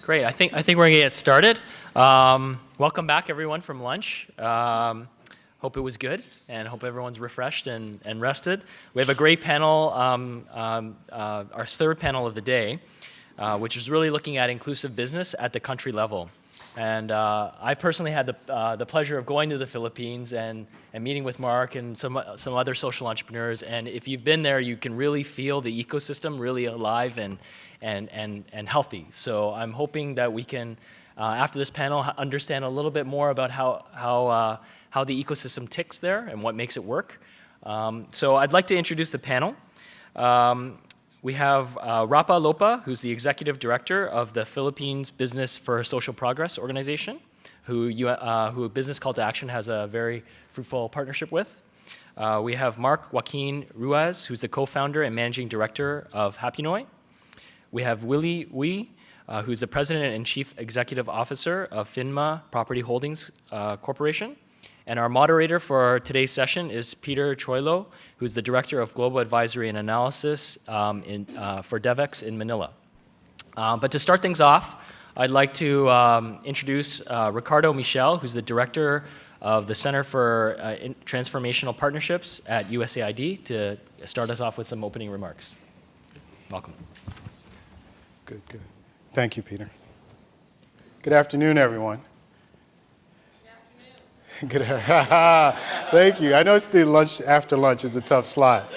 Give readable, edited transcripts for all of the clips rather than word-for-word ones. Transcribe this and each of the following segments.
Great. I think we're going to get started. Welcome back, everyone, from lunch. Hope it was good, and hope everyone's refreshed and rested. We have a great panel, our third panel of the day, which is really looking at inclusive business at the country level. And I personally had the pleasure of going to the Philippines and meeting with Mark and some other social entrepreneurs. And if you've been there, you can really feel the ecosystem really alive and healthy. So I'm hoping that we can, after this panel, understand a little bit more about how the ecosystem ticks there and what makes it work. So I'd like to introduce the panel. We have Rapa Lopa, who's the executive director of the Philippines Business for Social Progress organization, who Business Call to Action has a very fruitful partnership with. We have Mark Joaquin Ruiz, who's the co-founder and managing director of Happy Noi. We have Willie Wee, who's the president and chief executive officer of FINMA Property Holdings Corporation. And our moderator for today's session is Peter Troilo, who's the Director of Global Advisory and Analysis for DevEx in Manila. But to start things off, I'd like to introduce Ricardo Michel, who's the Director of the Center for Transformational Partnerships at USAID, to start us off with some opening remarks. Welcome. Good. Thank you, Peter. Good afternoon, everyone. Good. Thank you. I know it's the lunch after lunch is a tough slot,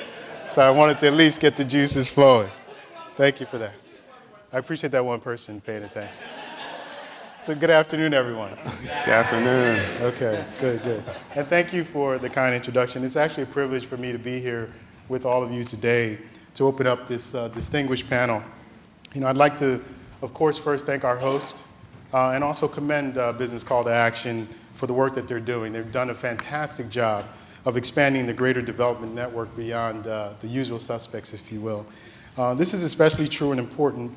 so I wanted to at least get the juices flowing. Thank you for that. I appreciate that one person paying attention. So good afternoon, everyone. Good afternoon. Okay, good. And thank you for the kind introduction. It's actually a privilege for me to be here with all of you today to open up this distinguished panel. I'd like to, of course, first thank our host and also commend Business Call to Action for the work that they're doing. They've done a fantastic job of expanding the greater development network beyond the usual suspects, if you will. This is especially true and important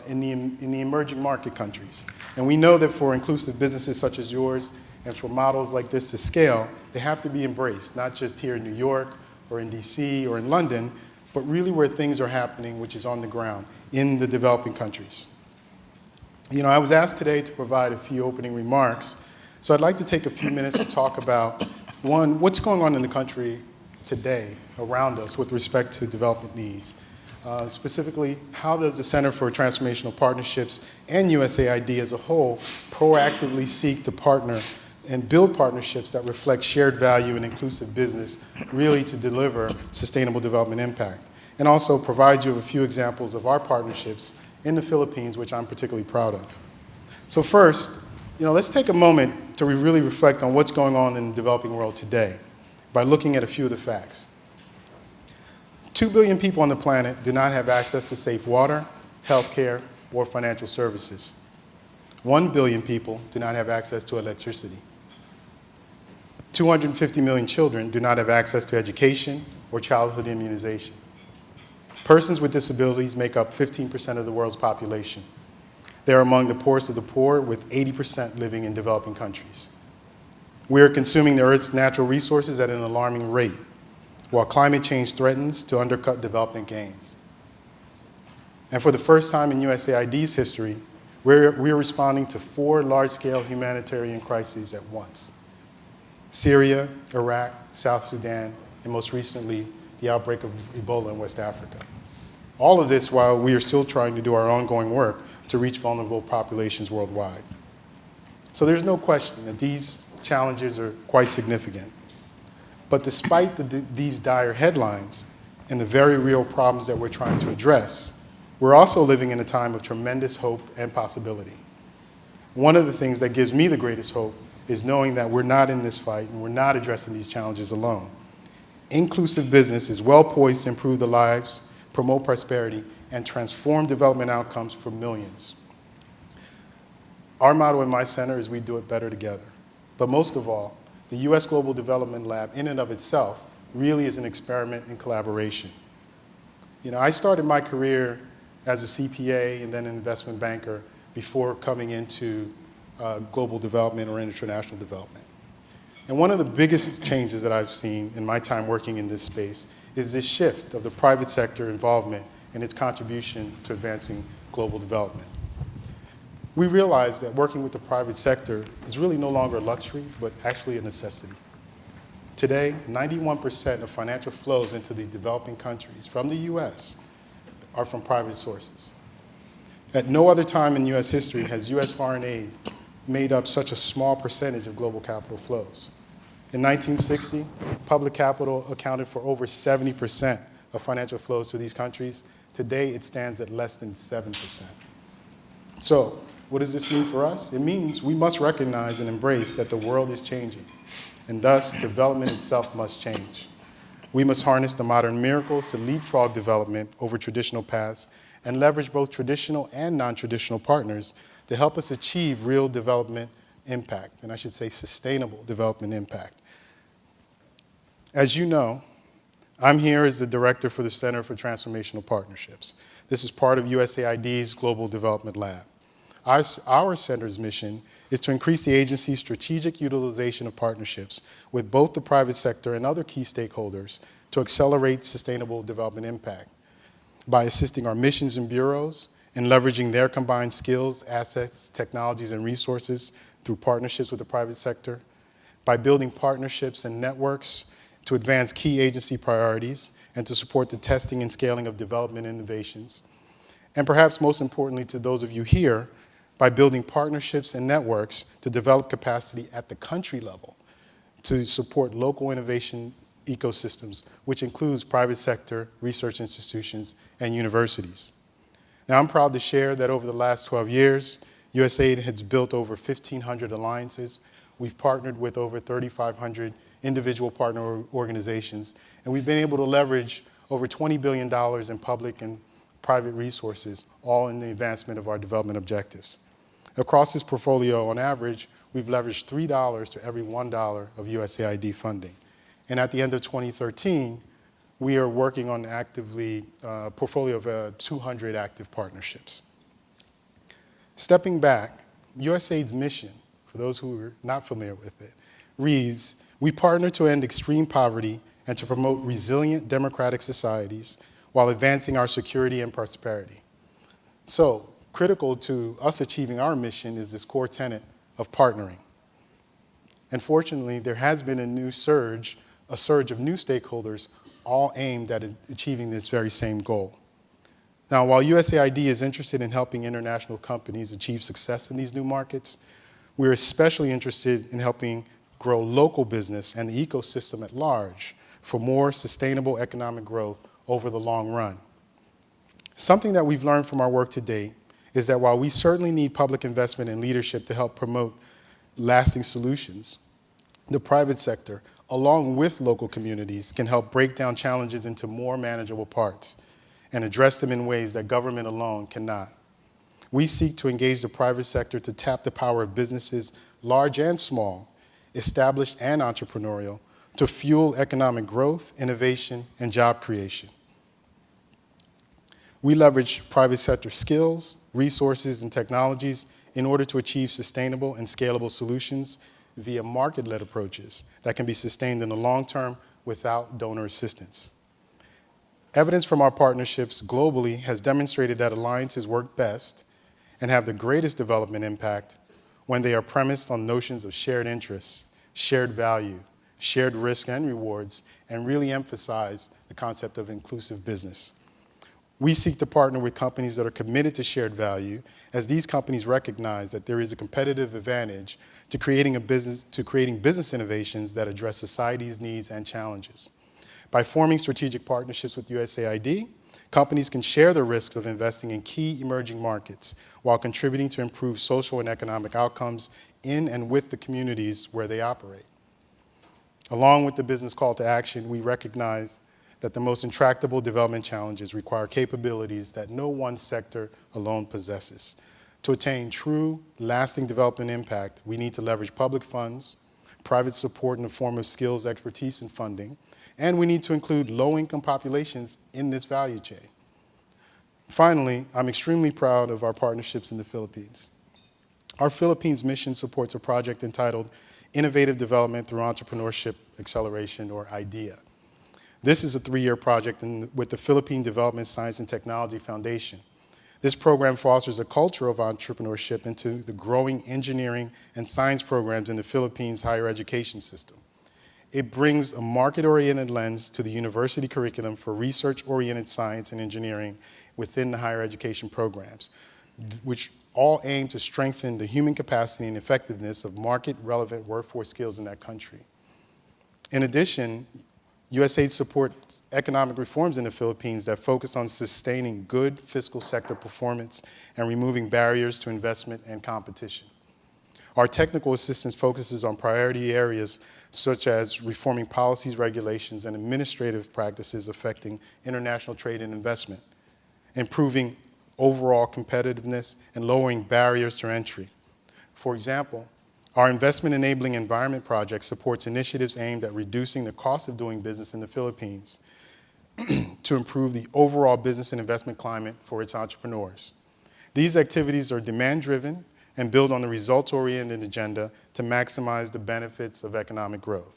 in the emerging market countries. And we know that for inclusive businesses such as yours and for models like this to scale, they have to be embraced, not just here in New York or in DC or in London, but really where things are happening, which is on the ground in the developing countries. I was asked today to provide a few opening remarks. So I'd like to take a few minutes to talk about, one, what's going on in the country today around us with respect to development needs. Specifically, how does the Center for Transformational Partnerships and USAID as a whole proactively seek to partner and build partnerships that reflect shared value and inclusive business, really to deliver sustainable development impact? And also provide you with a few examples of our partnerships in the Philippines, which I'm particularly proud of. So first, let's take a moment to really reflect on what's going on in the developing world today by looking at a few of the facts. 2 billion people on the planet do not have access to safe water, healthcare, or financial services. 1 billion people do not have access to electricity. 250 million children do not have access to education or childhood immunization. Persons with disabilities make up 15% of the world's population. They are among the poorest of the poor, with 80% living in developing countries. We are consuming the Earth's natural resources at an alarming rate, while climate change threatens to undercut development gains. And for the first time in USAID's history, we're responding to 4 large-scale humanitarian crises at once: Syria, Iraq, South Sudan, and most recently, the outbreak of Ebola in West Africa. All of this while we are still trying to do our ongoing work to reach vulnerable populations worldwide. So there's no question that these challenges are quite significant. But despite these dire headlines and the very real problems that we're trying to address, we're also living in a time of tremendous hope and possibility. One of the things that gives me the greatest hope is knowing that we're not in this fight and we're not addressing these challenges alone. Inclusive business is well poised to improve the lives, promote prosperity, and transform development outcomes for millions. Our motto in my center is we do it better together. But most of all, the U.S. Global Development Lab in and of itself really is an experiment in collaboration. I started my career as a CPA and then an investment banker before coming into global development or international development. And one of the biggest changes that I've seen in my time working in this space is this shift of the private sector involvement and its contribution to advancing global development. We realize that working with the private sector is really no longer a luxury, but actually a necessity. Today, 91% of financial flows into the developing countries from the US are from private sources. At no other time in US history has US foreign aid made up such a small percentage of global capital flows. In 1960, public capital accounted for over 70% of financial flows to these countries. Today, it stands at less than 7%. So, what does this mean for us? It means we must recognize and embrace that the world is changing, and thus development itself must change. We must harness the modern miracles to leapfrog development over traditional paths and leverage both traditional and non-traditional partners to help us achieve real development impact, and I should say sustainable development impact. As you know, I'm here as the director for the Center for Transformational Partnerships. This is part of USAID's Global Development Lab. Our center's mission is to increase the agency's strategic utilization of partnerships with both the private sector and other key stakeholders to accelerate sustainable development impact by assisting our missions and bureaus in leveraging their combined skills, assets, technologies, and resources through partnerships with the private sector, by building partnerships and networks to advance key agency priorities and to support the testing and scaling of development innovations, and perhaps most importantly to those of you here, by building partnerships and networks to develop capacity at the country level to support local innovation ecosystems, which includes private sector, research institutions, and universities. Now, I'm proud to share that over the last 12 years, USAID has built over 1,500 alliances. We've partnered with over 3,500 individual partner organizations, and we've been able to leverage over $20 billion in public and private resources, all in the advancement of our development objectives. Across this portfolio, on average, we've leveraged $3 to every $1 of USAID funding. And at the end of 2013, we are working on a portfolio of 200 active partnerships. Stepping back, USAID's mission, for those who are not familiar with it, reads, "We partner to end extreme poverty and to promote resilient democratic societies while advancing our security and prosperity." So, critical to us achieving our mission is this core tenet of partnering. And fortunately, there has been a surge of new stakeholders all aimed at achieving this very same goal. Now, while USAID is interested in helping international companies achieve success in these new markets, we're especially interested in helping grow local business and the ecosystem at large for more sustainable economic growth over the long run. Something that we've learned from our work to date is that while we certainly need public investment and leadership to help promote lasting solutions, the private sector, along with local communities, can help break down challenges into more manageable parts and address them in ways that government alone cannot. We seek to engage the private sector to tap the power of businesses, large and small, established and entrepreneurial, to fuel economic growth, innovation, and job creation. We leverage private sector skills, resources, and technologies in order to achieve sustainable and scalable solutions via market-led approaches that can be sustained in the long term without donor assistance. Evidence from our partnerships globally has demonstrated that alliances work best and have the greatest development impact when they are premised on notions of shared interests, shared value, shared risk and rewards, and really emphasize the concept of inclusive business. We seek to partner with companies that are committed to shared value, as these companies recognize that there is a competitive advantage to creating business innovations that address society's needs and challenges. By forming strategic partnerships with USAID, companies can share the risks of investing in key emerging markets while contributing to improve social and economic outcomes in and with the communities where they operate. Along with the business call to action, we recognize that the most intractable development challenges require capabilities that no one sector alone possesses. To attain true, lasting development impact, we need to leverage public funds, private support in the form of skills, expertise, and funding, and we need to include low-income populations in this value chain. Finally, I'm extremely proud of our partnerships in the Philippines. Our Philippines mission supports a project entitled Innovative Development Through Entrepreneurship Acceleration, or IDEA. This is a 3-year project with the Philippine Development Science and Technology Foundation This program fosters a culture of entrepreneurship into the growing engineering and science programs in the Philippines' higher education system. It brings a market-oriented lens to the university curriculum for research-oriented science and engineering within the higher education programs, which all aim to strengthen the human capacity and effectiveness of market-relevant workforce skills in that country. In addition, USAID supports economic reforms in the Philippines that focus on sustaining good fiscal sector performance and removing barriers to investment and competition. Our technical assistance focuses on priority areas such as reforming policies, regulations, and administrative practices affecting international trade and investment, improving overall competitiveness, and lowering barriers to entry. For example, our Investment Enabling Environment project supports initiatives aimed at reducing the cost of doing business in the Philippines to improve the overall business and investment climate for its entrepreneurs. These activities are demand-driven and build on the results-oriented agenda to maximize the benefits of economic growth.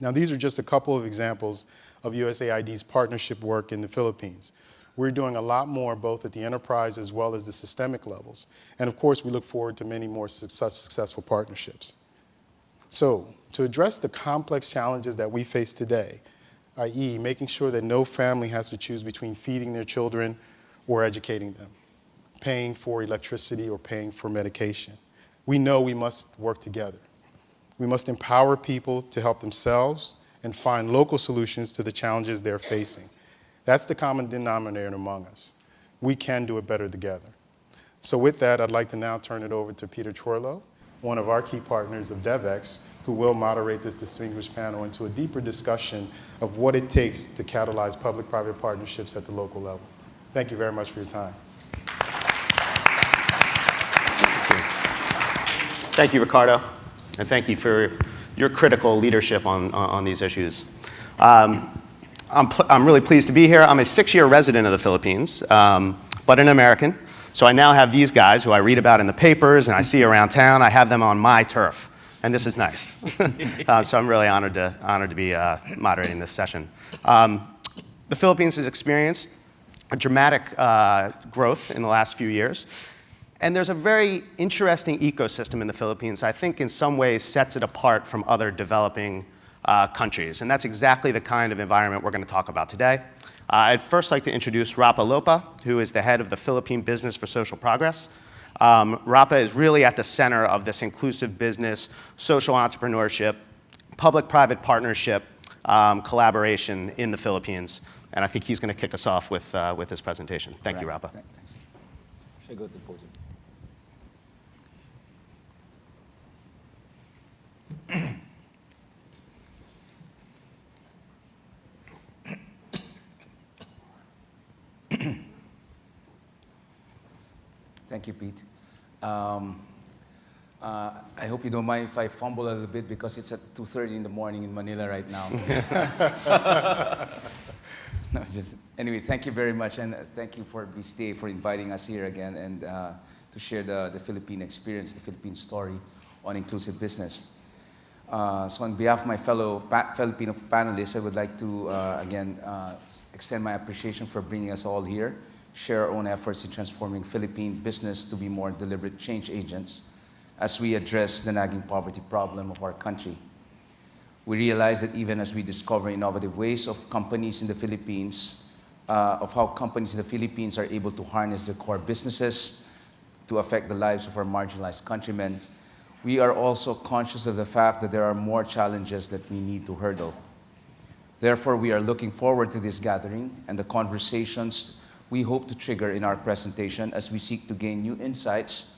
Now, these are just a couple of examples of USAID's partnership work in the Philippines. We're doing a lot more both at the enterprise as well as the systemic levels. And of course, we look forward to many more such successful partnerships. So, to address the complex challenges that we face today, i.e. making sure that no family has to choose between feeding their children or educating them, paying for electricity or paying for medication, we know we must work together. We must empower people to help themselves and find local solutions to the challenges they're facing. That's the common denominator among us. We can do it better together. So with that, I'd like to now turn it over to Peter Chorlo, one of our key partners of DevEx, who will moderate this distinguished panel into a deeper discussion of what it takes to catalyze public-private partnerships at the local level. Thank you very much for your time. Thank you, Ricardo, and thank you for your critical leadership on these issues. I'm really pleased to be here. I'm a 6-year resident of the Philippines, but an American. So I now have these guys who I read about in the papers and I see around town. I have them on my turf, and this is nice. So I'm really honored to be moderating this session. The Philippines has experienced a dramatic growth in the last few years. And there's a very interesting ecosystem in the Philippines, I think in some ways sets it apart from other developing countries. And that's exactly the kind of environment we're going to talk about today. I'd first like to introduce Rapa Lopa, who is the head of the Philippine Business for Social Progress. Rapa is really at the center of this inclusive business, social entrepreneurship, public-private partnership, collaboration in the Philippines. And I think he's going to kick us off with his presentation. Thank you, Rapa. Thanks. Should I go to the podium? Thank you, Pete. I hope you don't mind if I fumble a little bit because it's at 2:30 in the morning in Manila right now. No, anyway, thank you very much, and thank you for BCtA for inviting us here again and to share the Philippine experience, the Philippine story on inclusive business. So on behalf of my fellow Filipino panelists, I would like to, again, extend my appreciation for bringing us all here, share our own efforts in transforming Philippine business to be more deliberate change agents as we address the nagging poverty problem of our country. We realize that even as we discover innovative ways of companies in the Philippines, of how companies in the Philippines are able to harness their core businesses to affect the lives of our marginalized countrymen, we are also conscious of the fact that there are more challenges that we need to hurdle. Therefore, we are looking forward to this gathering and the conversations we hope to trigger in our presentation as we seek to gain new insights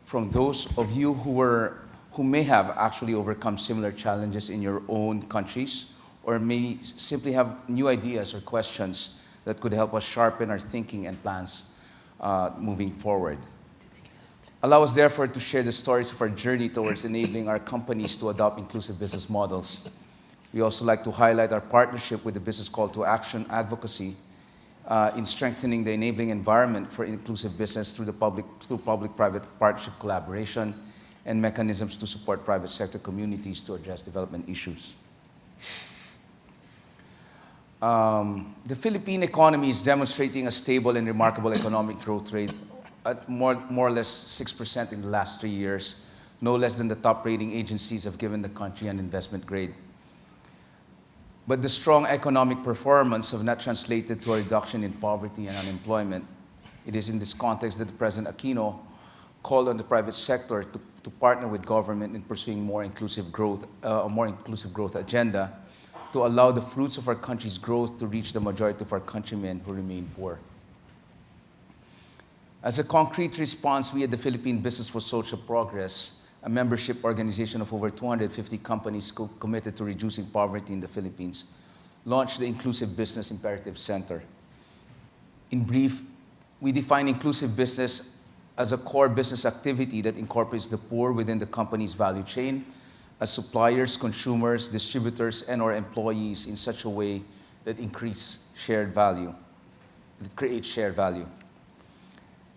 from those of you who may have actually overcome similar challenges in your own countries, or may simply have new ideas or questions that could help us sharpen our thinking and plans moving forward. Allow us, therefore, to share the stories of our journey towards enabling our companies to adopt inclusive business models. We also like to highlight our partnership with the Business Call to Action advocacy in strengthening the enabling environment for inclusive business through public-private partnership collaboration and mechanisms to support private sector communities to address development issues. The Philippine economy is demonstrating a stable and remarkable economic growth rate at more or less 6% in the last 3 years. No less than the top rating agencies have given the country an investment grade. But the strong economic performance have not translated to a reduction in poverty and unemployment. It is in this context that President Aquino called on the private sector to partner with government in pursuing a more inclusive growth agenda to allow the fruits of our country's growth to reach the majority of our countrymen who remain poor. As a concrete response, we at the Philippine Business for Social Progress, a membership organization of over 250 companies committed to reducing poverty in the Philippines, launched the Inclusive Business Imperative Center. In brief, we define inclusive business as a core business activity that incorporates the poor within the company's value chain as suppliers, consumers, distributors, and/or employees in such a way that creates shared value.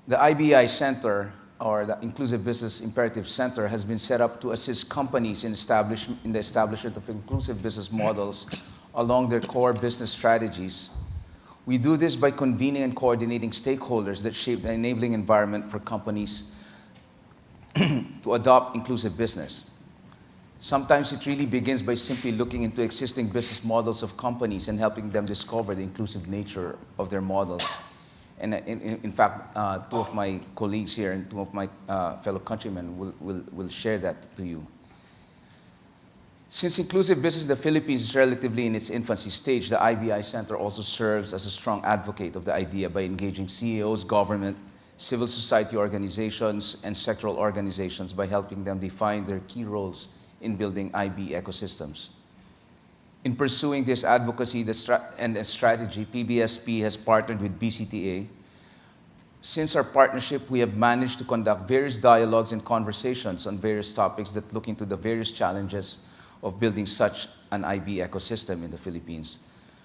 The IBI Center, or the Inclusive Business Imperative Center, has been set up to assist companies in the establishment of inclusive business models along their core business strategies. We do this by convening and coordinating stakeholders that shape the enabling environment for companies to adopt inclusive business. Sometimes it really begins by simply looking into existing business models of companies and helping them discover the inclusive nature of their models. And in fact, two of my colleagues here and two of my fellow countrymen will share that to you. Since inclusive business in the Philippines is relatively in its infancy stage, the IBI Center also serves as a strong advocate of the idea by engaging CEOs, government, civil society organizations, and sectoral organizations by helping them define their key roles in building IB ecosystems. In pursuing this advocacy and strategy, PBSP has partnered with BCtA. Since our partnership, we have managed to conduct various dialogues and conversations on various topics that look into the various challenges of building such an IB ecosystem in the Philippines,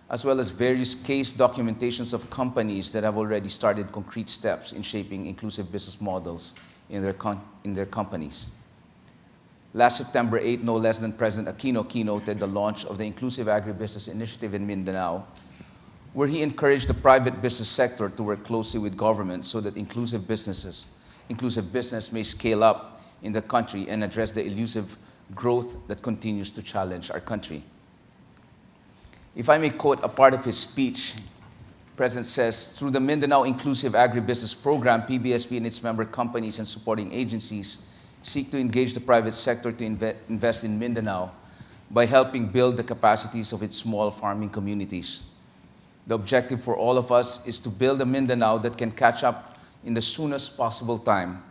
as well as various case documentations of companies that have already started concrete steps in shaping inclusive business models in their companies. Last September 8, no less than President Aquino keynoted the launch of the Inclusive Agribusiness Initiative in Mindanao, where he encouraged the private business sector to work closely with government so that inclusive business may scale up in the country and address the elusive growth that continues to challenge our country. If I may quote a part of his speech, the President says, "Through the Mindanao Inclusive Agribusiness Program, PBSP and its member companies and supporting agencies seek to engage the private sector to invest in Mindanao by helping build the capacities of its small farming communities. The objective for all of us is to build a Mindanao that can catch up in the soonest possible time,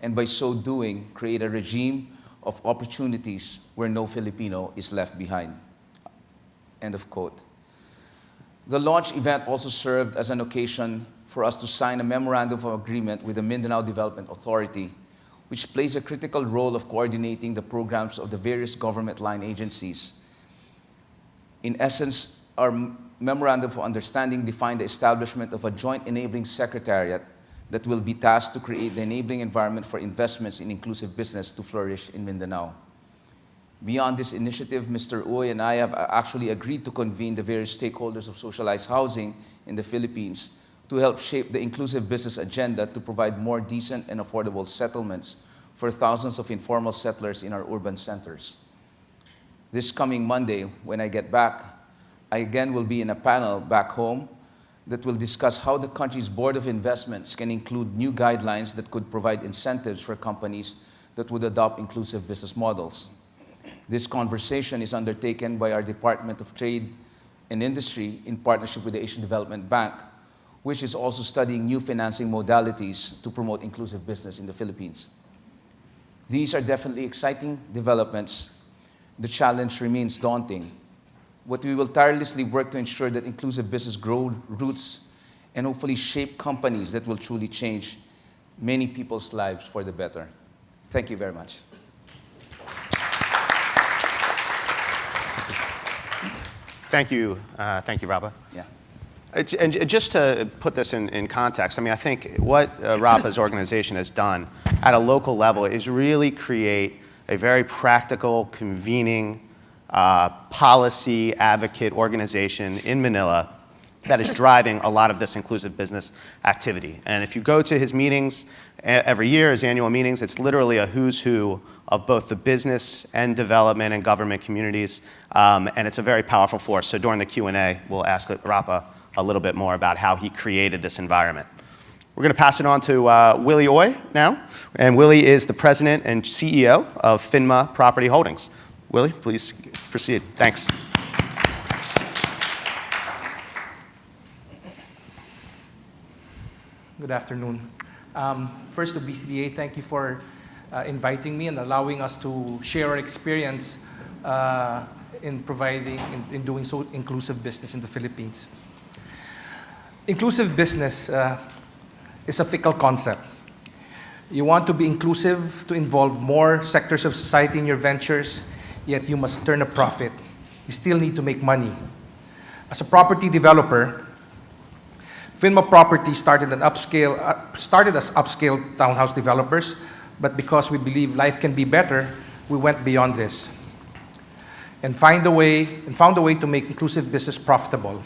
and by so doing, create a regime of opportunities where no Filipino is left behind." End of quote. The launch event also served as an occasion for us to sign a memorandum of agreement with the Mindanao Development Authority, which plays a critical role of coordinating the programs of the various government line agencies. In essence, our memorandum of understanding defined the establishment of a joint enabling secretariat that will be tasked to create the enabling environment for investments in inclusive business to flourish in Mindanao. Beyond this initiative, Mr. Uy and I have actually agreed to convene the various stakeholders of socialized housing in the Philippines to help shape the inclusive business agenda to provide more decent and affordable settlements for thousands of informal settlers in our urban centers. This coming Monday, when I get back, I again will be in a panel back home that will discuss how the country's Board of Investments can include new guidelines that could provide incentives for companies that would adopt inclusive business models. This conversation is undertaken by our Department of Trade and Industry in partnership with the Asian Development Bank, which is also studying new financing modalities to promote inclusive business in the Philippines. These are definitely exciting developments. The challenge remains daunting. But we will tirelessly work to ensure that inclusive business grow roots and hopefully shape companies that will truly change many people's lives for the better. Thank you very much. Thank you, Rapa. Yeah. And just to put this in context, I mean, I think what Rapa's organization has done at a local level is really create a very practical, convening policy advocate organization in Manila that is driving a lot of this inclusive business activity. And if you go to his meetings every year, his annual meetings, it's literally a who's who of both the business and development and government communities, and it's a very powerful force. So during the Q&A, we'll ask Rapa a little bit more about how he created this environment. We're going to pass it on to Willie Oy now, and Willie is the president and CEO of FINMA Property Holdings. Willie, please proceed. Thanks. Good afternoon. First to BCtA, thank you for inviting me and allowing us to share our experience in doing so inclusive business in the Philippines. Inclusive business is a fickle concept. You want to be inclusive to involve more sectors of society in your ventures, yet you must turn a profit. You still need to make money. As a property developer, FINMA Property started as upscale townhouse developers, but because we believe life can be better, we went beyond this and found a way to make inclusive business profitable.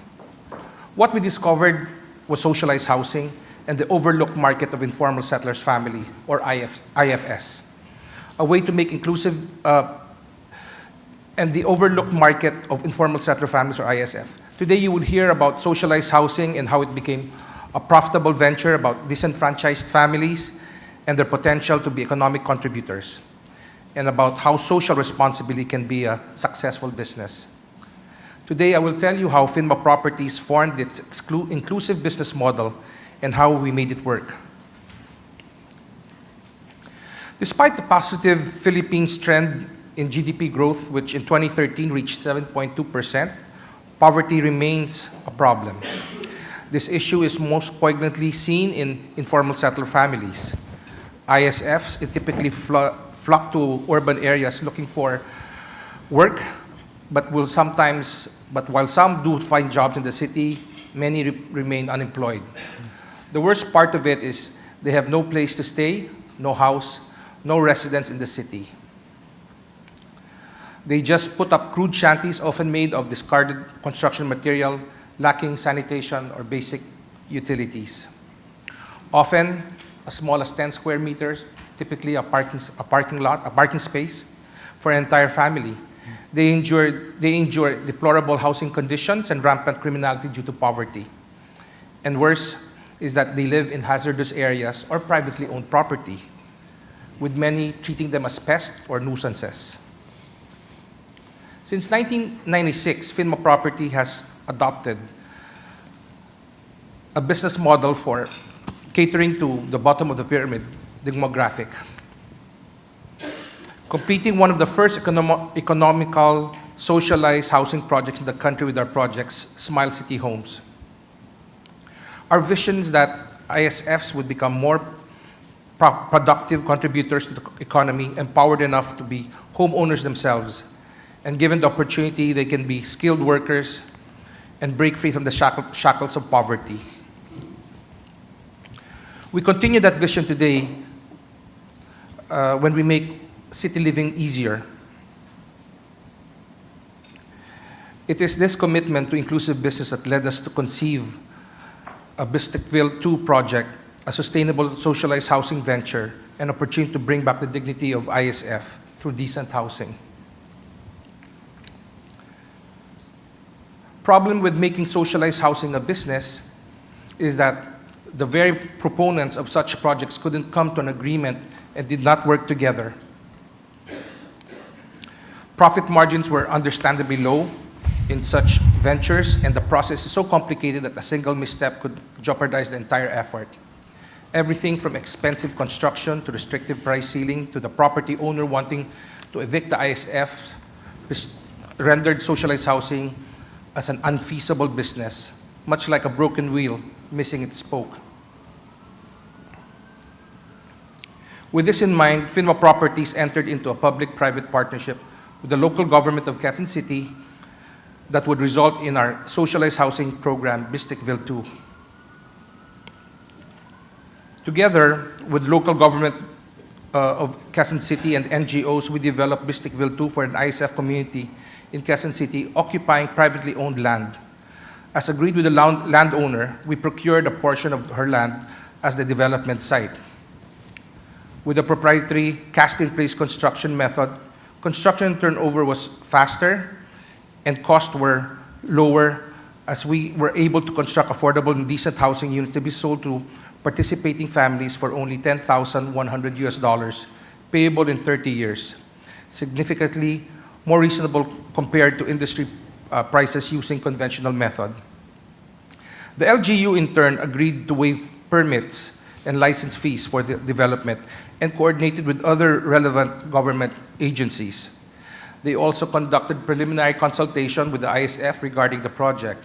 What we discovered was socialized housing and the overlooked market of informal settlers family, or IFS. A way to make inclusive, and the overlooked market of informal settler families, or ISF. Today you will hear about socialized housing and how it became a profitable venture, about disenfranchised families and their potential to be economic contributors, and about how social responsibility can be a successful business. Today I will tell you how FINMA Properties formed its inclusive business model and how we made it work. Despite the positive Philippines trend in GDP growth, which in 2013 reached 7.2%, poverty remains a problem. This issue is most poignantly seen in informal settler families. ISFs typically flock to urban areas looking for work, but while some do find jobs in the city, many remain unemployed. The worst part of it is they have no place to stay, no house, no residence in the city. They just put up crude shanties often made of discarded construction material, lacking sanitation or basic utilities. Often as small as 10 square meters, typically a parking space for an entire family. They endure deplorable housing conditions and rampant criminality due to poverty. And worse is that they live in hazardous areas or privately owned property, with many treating them as pests or nuisances. Since 1996, FINMA Property has adopted a business model for catering to the bottom of the pyramid demographic, completing one of the first economical socialized housing projects in the country with our projects, Smile City Homes. Our vision is that ISFs would become more productive contributors to the economy, empowered enough to be homeowners themselves, and given the opportunity, they can be skilled workers and break free from the shackles of poverty. We continue that vision today when we make city living easier. It is this commitment to inclusive business that led us to conceive a BCtA 2 project, a sustainable socialized housing venture, an opportunity to bring back the dignity of ISF through decent housing. Problem with making socialized housing a business is that the very proponents of such projects couldn't come to an agreement and did not work together. Profit margins were understandably low in such ventures, and the process is so complicated that a single misstep could jeopardize the entire effort. Everything from expensive construction to restrictive price ceiling to the property owner wanting to evict the ISF rendered socialized housing as an unfeasible business, much like a broken wheel missing its spoke. With this in mind, FINMA Properties entered into a public-private partnership with the local government of Quezon City that would result in our socialized housing program, BCtA 2. Together with local government of Quezon City and NGOs, we developed BCtA 2 for an ISF community in Quezon City occupying privately owned land. As agreed with the landowner, we procured a portion of her land as the development site. With a proprietary cast-in-place construction method, construction turnover was faster and costs were lower as we were able to construct affordable and decent housing units to be sold to participating families for only $10,100 payable in 30 years, significantly more reasonable compared to industry prices using conventional method. The LGU in turn agreed to waive permits and license fees for the development and coordinated with other relevant government agencies. They also conducted preliminary consultation with the ISF regarding the project.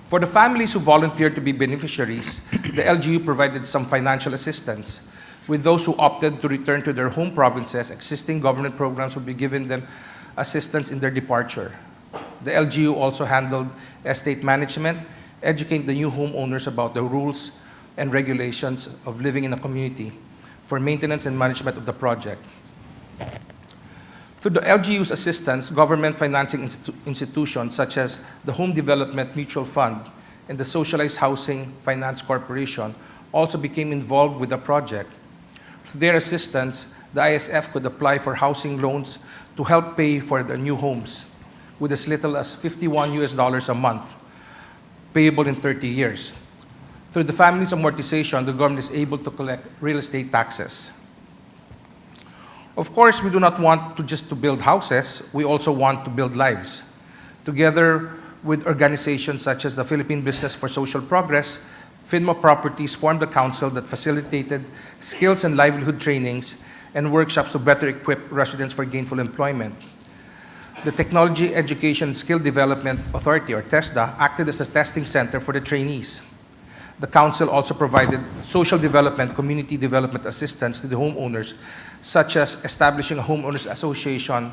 For the families who volunteered to be beneficiaries, the LGU provided some financial assistance. With those who opted to return to their home provinces, existing government programs would be given them assistance in their departure. The LGU also handled estate management, educating the new homeowners about the rules and regulations of living in a community for maintenance and management of the project. Through the LGU's assistance, government financing institutions such as the Home Development Mutual Fund and the Socialized Housing Finance Corporation also became involved with the project. Through their assistance, the ISF could apply for housing loans to help pay for their new homes with as little as $51 a month, payable in 30 years. Through the family's amortization, the government is able to collect real estate taxes. Of course, we do not want to build houses, we also want to build lives. Together with organizations such as the Philippine Business for Social Progress, FINMA Properties formed a council that facilitated skills and livelihood trainings and workshops to better equip residents for gainful employment. The Technology Education Skill Development Authority, or TESDA, acted as a testing center for the trainees. The council also provided social development, community development assistance to the homeowners, such as establishing a homeowners association,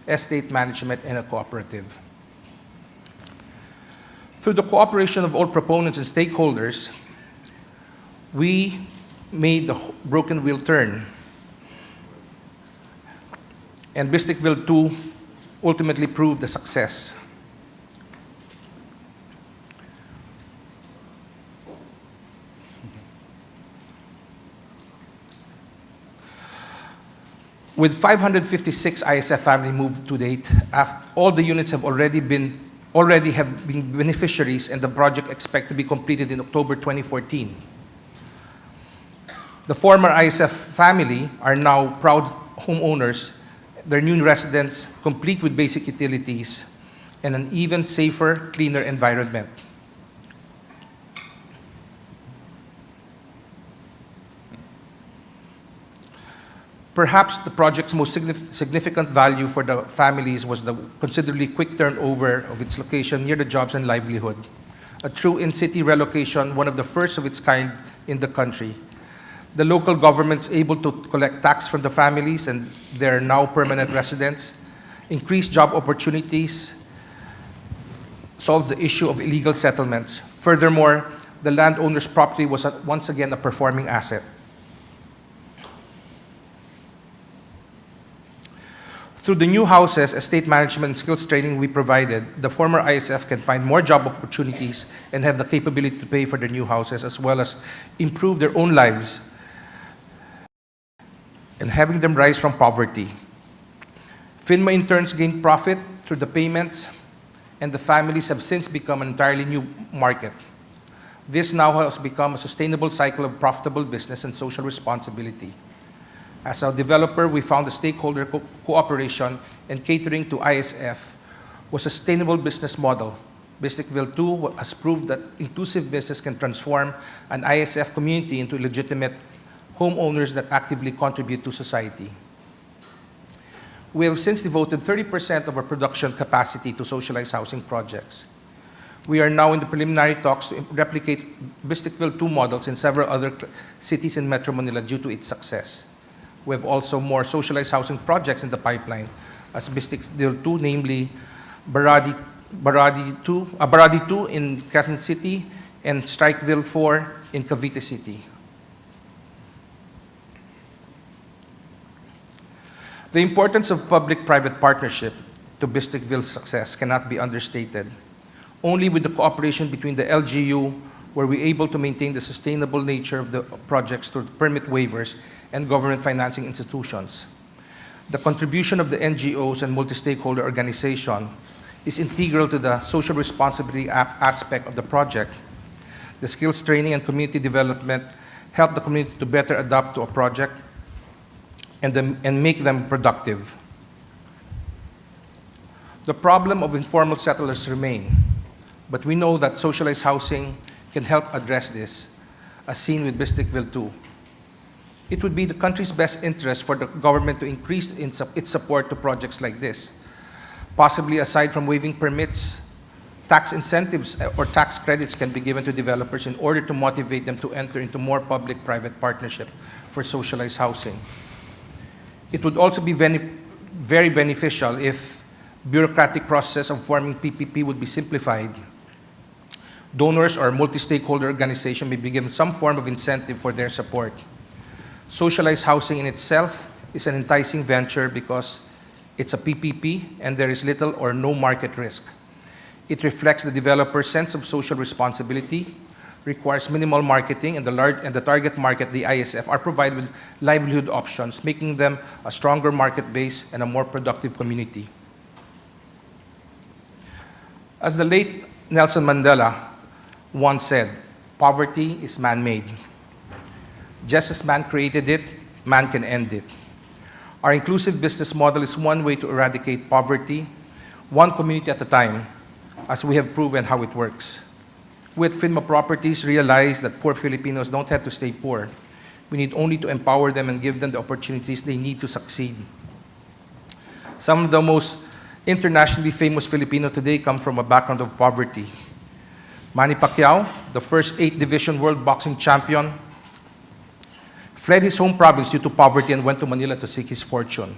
estate management, and a cooperative. Through the cooperation of all proponents and stakeholders, we made the broken wheel turn. And Bisticville 2 ultimately proved a success. With 556 ISF family moved to date, all the units have already been beneficiaries, and the project expected to be completed in October 2014. The former ISF family are now proud homeowners, their new residents complete with basic utilities and an even safer, cleaner environment. Perhaps the project's most significant value for the families was the considerably quick turnover of its location near the jobs and livelihood. A true in-city relocation, one of the first of its kind in the country. The local government's able to collect tax from the families and they're now permanent residents, increase job opportunities, solves the issue of illegal settlements. Furthermore, the landowner's property was once again a performing asset. Through the new houses, estate management, and skills training we provided, the former ISF can find more job opportunities and have the capability to pay for their new houses as well as improve their own lives and having them rise from poverty. FINMA interns gained profit through the payments, and the families have since become an entirely new market. This now has become a sustainable cycle of profitable business and social responsibility. As a developer, we found the stakeholder cooperation and catering to ISF was a sustainable business model. Bisticville 2 has proved that inclusive business can transform an ISF community into legitimate homeowners that actively contribute to society. We have since devoted 30% of our production capacity to socialized housing projects. We are now in the preliminary talks to replicate Bisticville 2 models in several other cities in Metro Manila due to its success. We have also more socialized housing projects in the pipeline as Bisticville 2, namely Baradi 2 in Quezon City and Strikeville 4 in Cavite City. The importance of public-private partnership to Bisticville's success cannot be understated. Only with the cooperation between the LGU were we able to maintain the sustainable nature of the projects through permit waivers and government financing institutions. The contribution of the NGOs and multi-stakeholder organization is integral to the social responsibility aspect of the project. The skills training and community development help the community to better adapt to a project and make them productive. The problem of informal settlers remain, but we know that socialized housing can help address this, as seen with Bisticville 2. It would be the country's best interest for the government to increase its support to projects like this. Possibly aside from waiving permits, tax incentives or tax credits can be given to developers in order to motivate them to enter into more public-private partnership for socialized housing. It would also be very beneficial if bureaucratic process of forming PPP would be simplified. Donors or multi-stakeholder organization may be given some form of incentive for their support. Socialized housing in itself is an enticing venture because it's a PPP and there is little or no market risk. It reflects the developer's sense of social responsibility, requires minimal marketing, and the target market, the ISF, are provided with livelihood options, making them a stronger market base and a more productive community. As the late Nelson Mandela once said, poverty is man-made. Just as man created it, man can end it. Our inclusive business model is one way to eradicate poverty, one community at a time, as we have proven how it works. We at Finma Properties realize that poor Filipinos don't have to stay poor. We need only to empower them and give them the opportunities they need to succeed. Some of the most internationally famous Filipino today come from a background of poverty. Manny Pacquiao, the first 8th Division World Boxing Champion, fled his home province due to poverty and went to Manila to seek his fortune.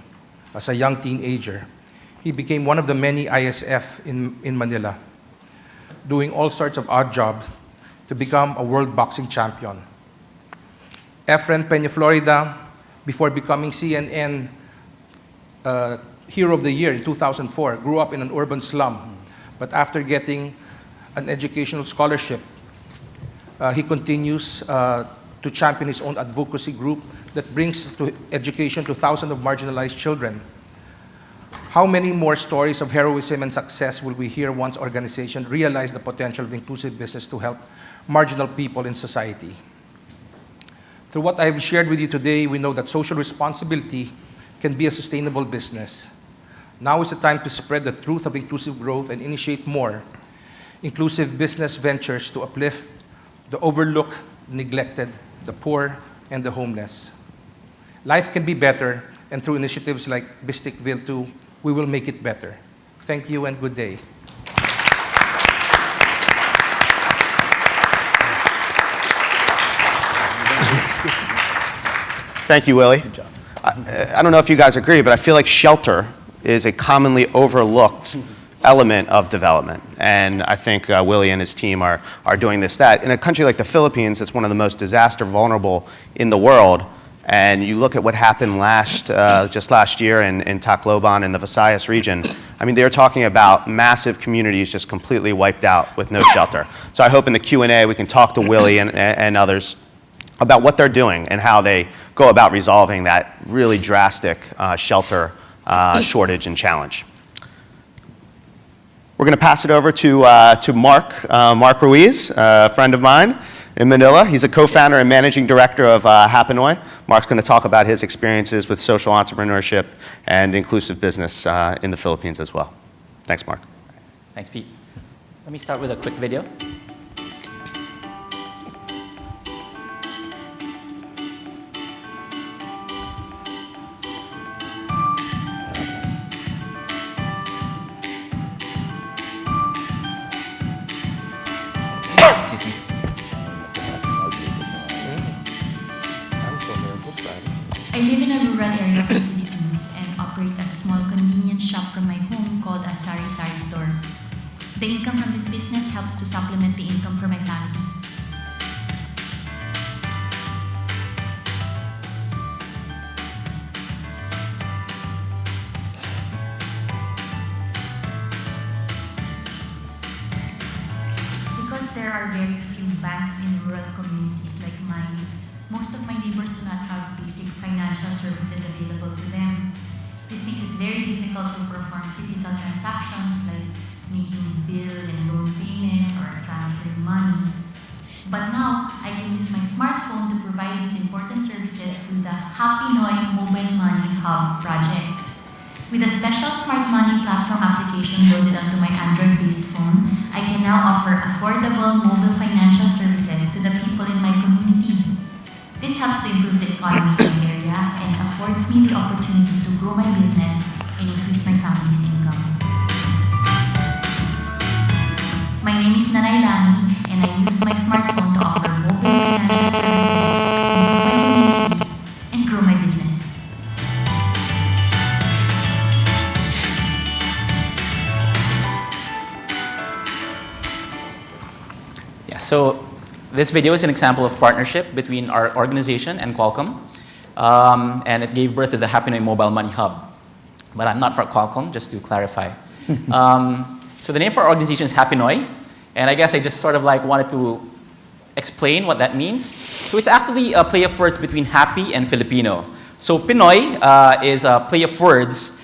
As a young teenager, he became one of the many ISF in Manila, doing all sorts of odd jobs to become a world boxing champion. Efren Peña Florida, before becoming CNN Hero of the Year in 2004, grew up in an urban slum, but after getting an educational scholarship, he continues to champion his own advocacy group that brings education to thousands of marginalized children. How many more stories of heroism and success will we hear once organizations realize the potential of inclusive business to help marginal people in society? Through what I have shared with you today, we know that social responsibility can be a sustainable business. Now is the time to spread the truth of inclusive growth and initiate more inclusive business ventures to uplift the overlooked, neglected, the poor, and the homeless. Life can be better, and through initiatives like Bisticville 2, we will make it better. Thank you and good day. Thank you, Willie. Good job. I don't know if you guys agree, but I feel like shelter is a commonly overlooked element of development. And I think Willie and his team are doing that. In a country like the Philippines, it's one of the most disaster vulnerable in the world. And you look at what happened just last year in Tacloban in the Visayas region. I mean, they're talking about massive communities just completely wiped out with no shelter. So I hope in the Q&A we can talk to Willie and others about what they're doing and how they go about resolving that really drastic shelter shortage and challenge. We're going to pass it over to Mark Ruiz, a friend of mine in Manila. He's a co-founder and managing director of Hapenoy. Mark's going to talk about his experiences with social entrepreneurship and inclusive business in the Philippines as well. Thanks, Mark. Thanks, Pete. Let me start with a quick video. Excuse me. I live in a rural area of the Philippines and operate a small convenience shop from my home called a sari-sari store. The income from this business helps to supplement the income for my family. are very few banks in rural communities like mine, most of my neighbors do not have basic financial services available to them. This makes it very difficult to perform typical transactions like making bill and loan payments or transferring money. But now, I can use my smartphone to provide these important services through the Happy Noy Mobile Money Hub project. With a special smart money platform application loaded onto my Android-based phone, I can now offer affordable mobile financial services to the people in my community. This helps to improve the economy in my area and affords me the opportunity to grow my business and increase my family's income. My name is Nanay Lani, and I use my smartphone to offer mobile financial services, improve my community, and grow my business. Yeah, so this video is an example of partnership between our organization and Qualcomm, and it gave birth to the Happy Noy Mobile Money Hub. But I'm not for Qualcomm, just to clarify. So the name for our organization is Happy Noy, and I guess I just sort of like wanted to explain what that means. So it's actually a play of words between happy and Filipino. So Pinoy is a play of words,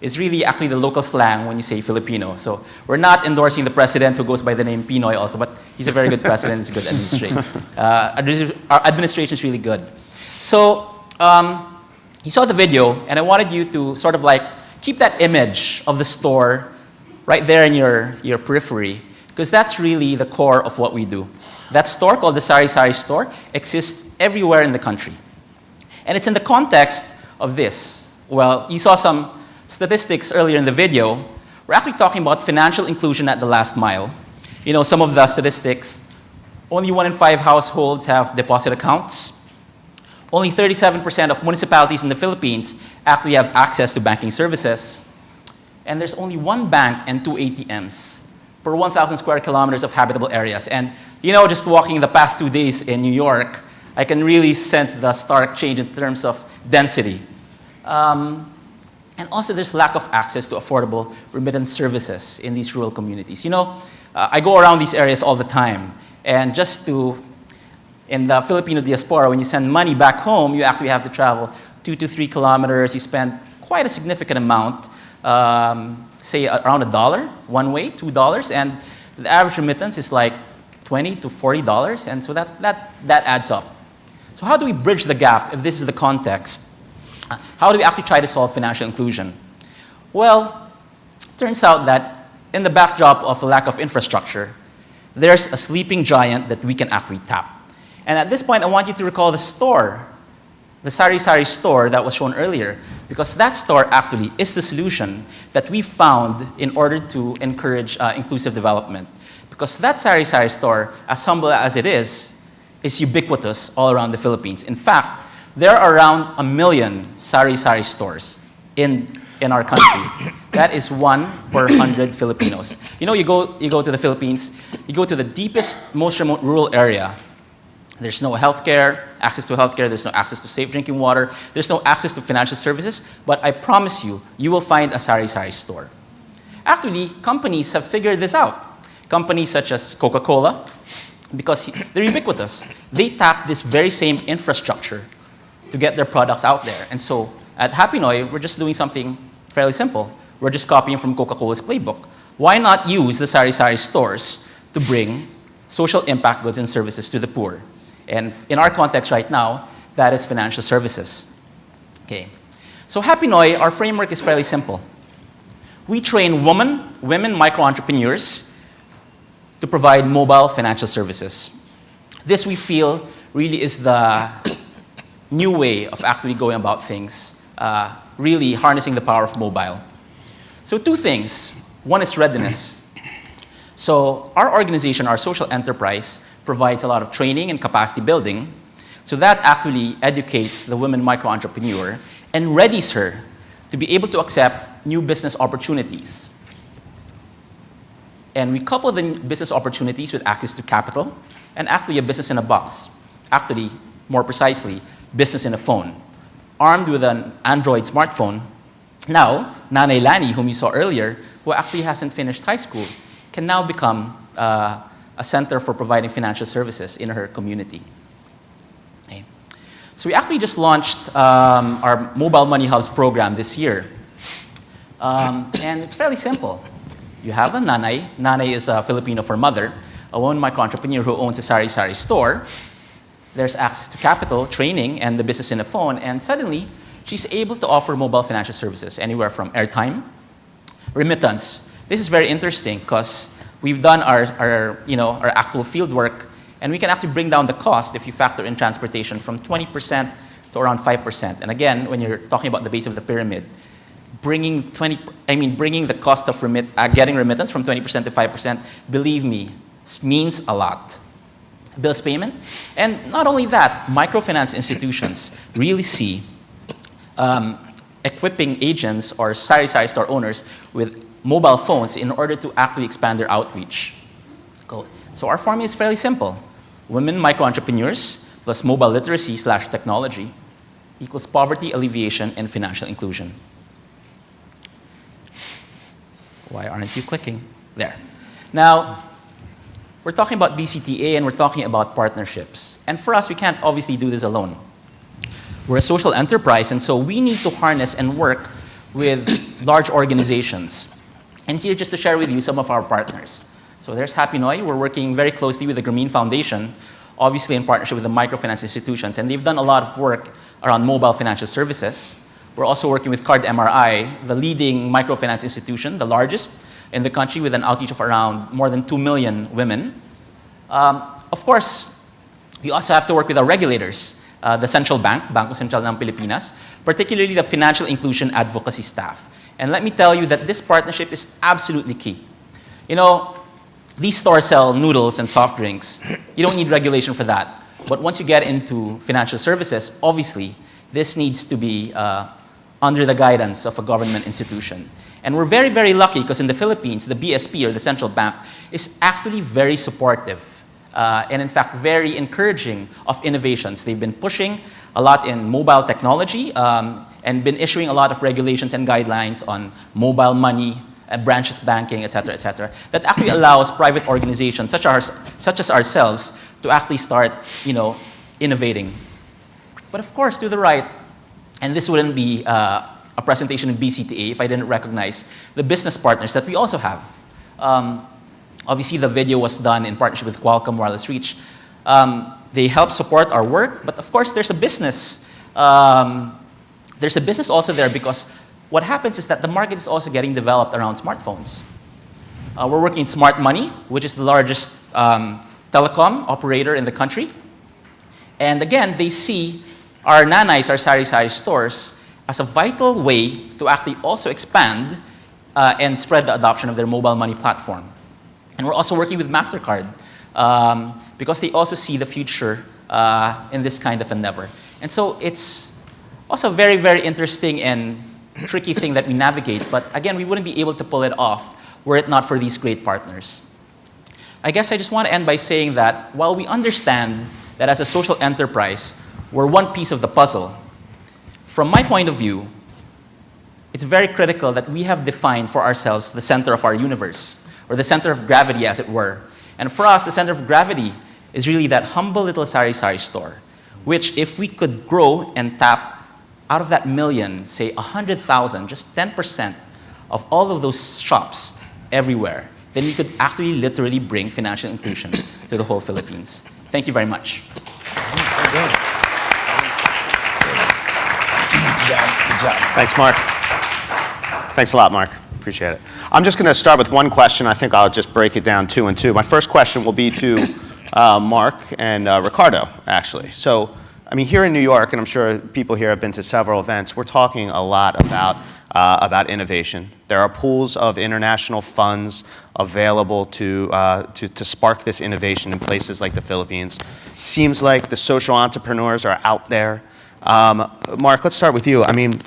is really actually the local slang when you say Filipino. So we're not endorsing the president who goes by the name Pinoy also, but he's a very good president, he's a good administration. Our administration is really good. So you saw the video, and I wanted you to sort of like keep that image of the store right there in your periphery, because that's really the core of what we do. That store, called the Sari Sari store, exists everywhere in the country. And it's in the context of this. Well, you saw some statistics earlier in the video. We're actually talking about financial inclusion at the last mile. You know, some of the statistics, only 1 in 5 households have deposit accounts. Only 37% of municipalities in the Philippines actually have access to banking services. And there's only 1 bank and 2 ATMs per 1,000 square kilometers of habitable areas. And you know, just walking the past 2 days in New York, I can really sense the stark change in terms of density. And also there's lack of access to affordable remittance services in these rural communities. You know, I go around these areas all the time, and in the Filipino diaspora, when you send money back home, you actually have to travel 2 to 3 kilometers. You spend quite a significant amount, say around $1 one way, $2, and the average remittance is like $20 to $40, and so that adds up. So how do we bridge the gap if this is the context? How do we actually try to solve financial inclusion? Well, it turns out that in the backdrop of a lack of infrastructure, there's a sleeping giant that we can actually tap. And at this point, I want you to recall the store, the Sari Sari store that was shown earlier, because that store actually is the solution that we found in order to encourage inclusive development. Because that Sari Sari store, as humble as it is ubiquitous all around the Philippines. In fact, there are around 1 million Sari Sari stores in our country. That is 1 per 100 Filipinos. You know, you go to the Philippines, you go to the deepest, most remote rural area. There's no access to healthcare, there's no access to safe drinking water, there's no access to financial services, but I promise you, you will find a Sari Sari store. Actually, companies have figured this out. Companies such as Coca-Cola, because they're ubiquitous, they tap this very same infrastructure to get their products out there. And so at Happy Noy, we're just doing something fairly simple. We're just copying from Coca-Cola's playbook. Why not use the Sari Sari stores to bring social impact goods and services to the poor? And in our context right now, that is financial services. Okay. So Happy Noy, our framework is fairly simple. We train women micro-entrepreneurs to provide mobile financial services. This, we feel, really is the new way of actually going about things, really harnessing the power of mobile. So 2 things. One is readiness. So our organization, our social enterprise, provides a lot of training and capacity building. So that actually educates the women micro-entrepreneur and readies her to be able to accept new business opportunities. And we couple the business opportunities with access to capital and actually a business in a box. Actually, more precisely, business in a phone. Armed with an Android smartphone, now, Nanay Lani, whom you saw earlier, who actually hasn't finished high school, can now become a a center for providing financial services in her community. Okay. So we actually just launched our Mobile Money Hubs program this year. And it's fairly simple. You have a nanay. Nanay is Filipino for mother, a woman micro-entrepreneur who owns a sari-sari store. There's access to capital, training, and the business in a phone, and suddenly, she's able to offer mobile financial services anywhere from airtime, remittance. This is very interesting because we've done our actual field work, and we can actually bring down the cost if you factor in transportation from 20% to around 5%. And again, when you're talking about the base of the pyramid, bringing the cost of getting remittance from 20% to 5%, believe me, means a lot. Bills payment, and not only that, microfinance institutions really see equipping agents or sari-sari store owners with mobile phones in order to actually expand their outreach. Cool. So our formula is fairly simple. Women micro-entrepreneurs plus mobile literacy/technology equals poverty alleviation and financial inclusion. Why aren't you clicking? There. Now, we're talking about BCtA and we're talking about partnerships. And for us, we can't obviously do this alone. We're a social enterprise, and so we need to harness and work with large organizations. And here, just to share with you some of our partners. So there's Happy Noy. We're working very closely with the Grameen Foundation, obviously in partnership with the microfinance institutions, and they've done a lot of work around mobile financial services. We're also working with Card MRI, the leading microfinance institution, the largest in the country, with an outreach of around more than 2 million women. Of course, we also have to work with our regulators, the central bank, Bangko Sentral ng Pilipinas, particularly the financial inclusion advocacy staff. And let me tell you that this partnership is absolutely key. You know, these stores sell noodles and soft drinks. You don't need regulation for that. But once you get into financial services, obviously, this needs to be under the guidance of a government institution. And we're very, very lucky because in the Philippines, the BSP, or the central bank, is actually very supportive and in fact very encouraging of innovations. They've been pushing a lot in mobile technology and been issuing a lot of regulations and guidelines on mobile money, branchless banking, et cetera, that actually allows private organizations such as ourselves to actually start, innovating. But of course, to the right, and this wouldn't be a presentation in BCtA if I didn't recognize the business partners that we also have. Obviously, the video was done in partnership with Qualcomm Wireless Reach. They help support our work, but of course, there's a business. There's a business also there because what happens is that the market is also getting developed around smartphones. We're working in Smart Money, which is the largest telecom operator in the country. And again, they see our nanays, our sari-sari stores, as a vital way to actually also expand and spread the adoption of their mobile money platform. And we're also working with MasterCard because they also see the future in this kind of endeavor. And so it's also a very, very interesting and tricky thing that we navigate. But again, we wouldn't be able to pull it off were it not for these great partners. I guess I just want to end by saying that while we understand that as a social enterprise, we're one piece of the puzzle, from my point of view, it's very critical that we have defined for ourselves the center of our universe, or the center of gravity, as it were. And for us, the center of gravity is really that humble little sari-sari store, which if we could grow and tap out of that million, say 100,000, just 10% of all of those shops everywhere, then we could actually literally bring financial inclusion to the whole Philippines. Thank you very much. Thanks, Mark. Thanks a lot, Mark. Appreciate it. I'm just going to start with one question. I think I'll just break it down two and two. My first question will be to Mark and Ricardo, actually. So, I mean, here in New York, and I'm sure people here have been to several events, we're talking a lot about innovation. There are pools of international funds available to spark this innovation in places like the Philippines. It seems like the social entrepreneurs are out there. Mark, let's start with you. I mean,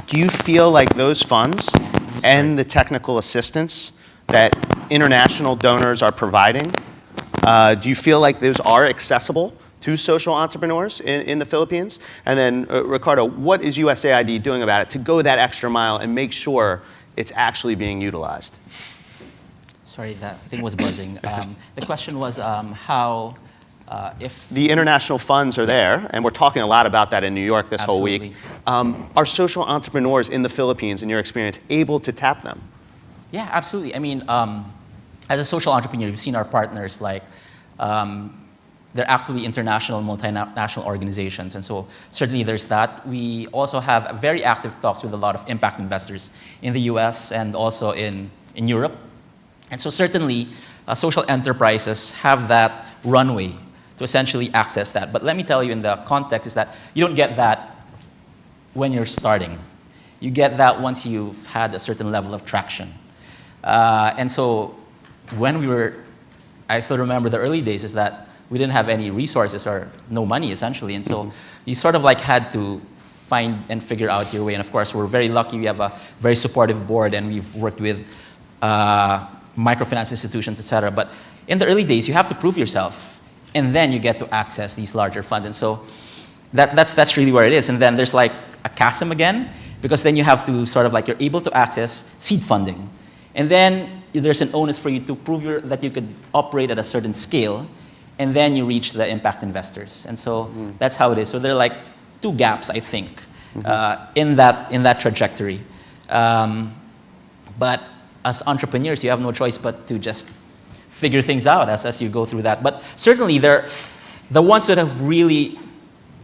do you feel like those funds and the technical assistance that international donors are providing, do you feel like those are accessible to social entrepreneurs in the Philippines? And then, Ricardo, what is USAID doing about it to go that extra mile and make sure it's actually being utilized? Sorry, that thing was buzzing. The question was how, if... The international funds are there, and we're talking a lot about that in New York this whole week. Are social entrepreneurs in the Philippines, in your experience, able to tap them? Yeah, absolutely. I mean, as a social entrepreneur, you've seen our partners like, they're actually international multinational organizations. And so certainly there's that. We also have very active talks with a lot of impact investors in the US and also in Europe. And so certainly social enterprises have that runway to essentially access that. But let me tell you in the context is that you don't get that when you're starting. You get that once you've had a certain level of traction. And so when I still remember the early days is that we didn't have any resources or no money essentially. And so you sort of like had to find and figure out your way. And of course, we're very lucky. We have a very supportive board and we've worked with microfinance institutions, et cetera. But in the early days, you have to prove yourself and then you get to access these larger funds. And so that's really where it is. And then there's like a chasm again, because then you have to sort of like, you're able to access seed funding. And then there's an onus for you to prove that you could operate at a certain scale, and then you reach the impact investors. And so that's how it is. So there are like two gaps, I think, in that trajectory. But as entrepreneurs, you have no choice but to just figure things out as you go through that. But certainly, the ones that have really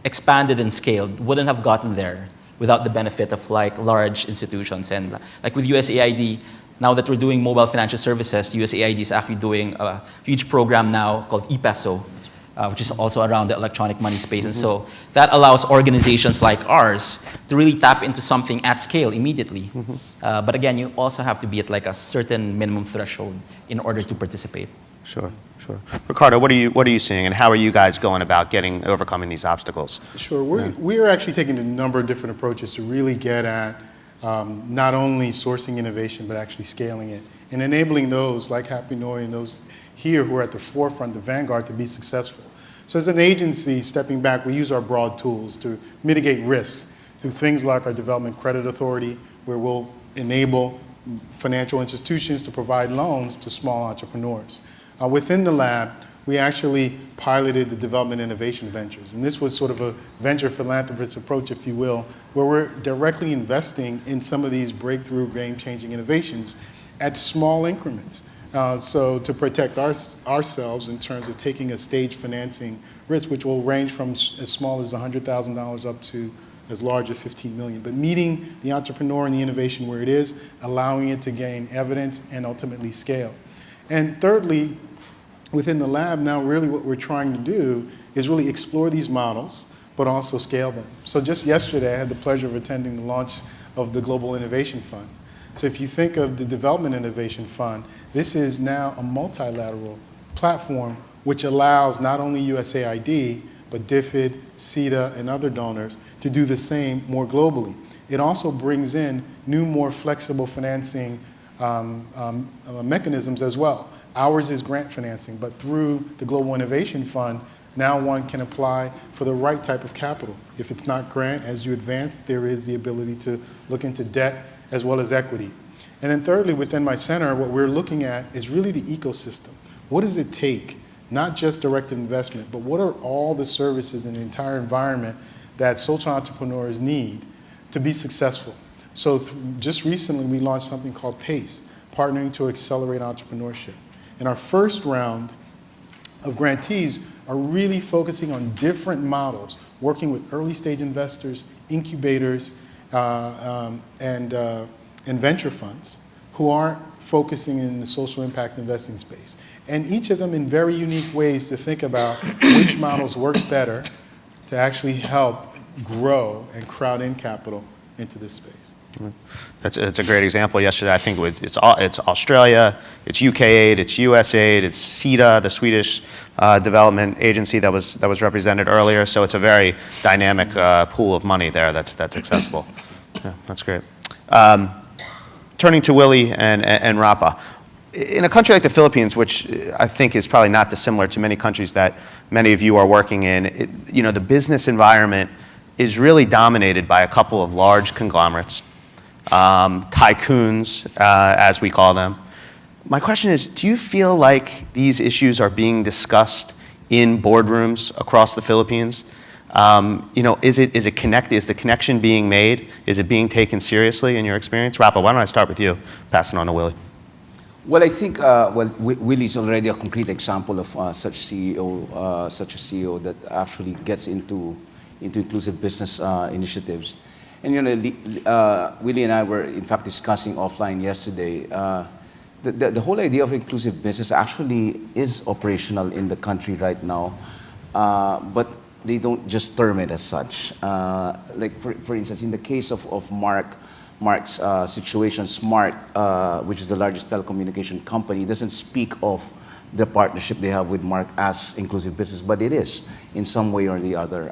expanded and scaled wouldn't have gotten there without the benefit of like large institutions. And like with USAID, now that we're doing mobile financial services, USAID is actually doing a huge program now called ePeso, which is also around the electronic money space. And so that allows organizations like ours to really tap into something at scale immediately. But again, you also have to be at like a certain minimum threshold in order to participate. Sure, sure. Ricardo, what are you seeing, and how are you guys going about overcoming these obstacles? Sure. We're actually taking a number of different approaches to really get at not only sourcing innovation, but actually scaling it and enabling those like Happy Noi and those here who are at the forefront, the vanguard, to be successful. So as an agency, stepping back, we use our broad tools to mitigate risks through things like our Development Credit Authority, where we'll enable financial institutions to provide loans to small entrepreneurs. Within the lab, we actually piloted the Development Innovation Ventures. And this was sort of a venture philanthropist approach, if you will, where we're directly investing in some of these breakthrough game-changing innovations at small increments. So to protect ourselves in terms of taking a stage financing risk, which will range from as small as $100,000 up to as large as $15 million. But meeting the entrepreneur and the innovation where it is, allowing it to gain evidence and ultimately scale. And thirdly, within the lab now, really what we're trying to do is really explore these models, but also scale them. So just yesterday, I had the pleasure of attending the launch of the Global Innovation Fund. So if you think of the Development Innovation Fund, this is now a multilateral platform which allows not only USAID, but DFID, BCtA, and other donors to do the same more globally. It also brings in new, more flexible financing mechanisms as well. Ours is grant financing, but through the Global Innovation Fund, now one can apply for the right type of capital. If it's not grant, as you advance, there is the ability to look into debt as well as equity. And then thirdly, within my center, what we're looking at is really the ecosystem. What does it take, not just direct investment, but what are all the services in the entire environment that social entrepreneurs need to be successful? So just recently, we launched something called PACE, Partnering to Accelerate Entrepreneurship. And our first round of grantees are really focusing on different models, working with early stage investors, incubators, and venture funds who are focusing in the social impact investing space. And each of them in very unique ways to think about which models work better to actually help grow and crowd in capital into this space. It's a great example. Yesterday, I think it's Australia, it's UK aid, it's US aid, it's BCtA, the Swedish development agency that was represented earlier. So it's a very dynamic pool of money there that's accessible. Yeah, that's great. Turning to Willie and Rapa. In a country like the Philippines, which I think is probably not dissimilar to many countries that many of you are working in, the business environment is really dominated by a couple of large conglomerates, tycoons, as we call them, My question is, do you feel like these issues are being discussed in boardrooms across the Philippines? Is the connection being made? Is it being taken seriously in your experience? Rafa, why don't I start with you, passing on to Willie. Well, I think Willie is already a concrete example of such a CEO that actually gets into inclusive business initiatives. And Willie and I were in fact discussing offline yesterday. The whole idea of inclusive business actually is operational in the country right now, but they don't just term it as such. Like for instance, in the case of Mark's situation, Smart, which is the largest telecommunication company, doesn't speak of the partnership they have with Mark as inclusive business, but it is in some way or the other.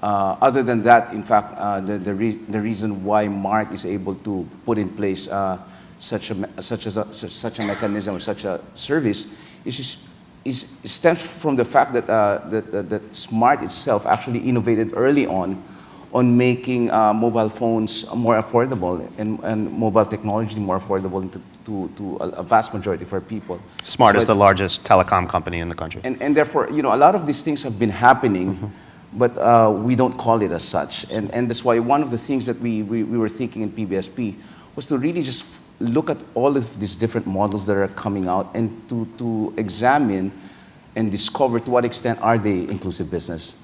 Other than that, in fact, the reason why Mark is able to put in place such a mechanism or such a service stems from the fact that that Smart itself actually innovated early on making mobile phones more affordable and mobile technology more affordable to a vast majority of our people. Smart is the largest telecom company in the country. And therefore, a lot of these things have been happening, but we don't call it as such. And that's why one of the things that we were thinking in PBSP was to really just look at all of these different models that are coming out and to examine and discover to what extent are they inclusive business.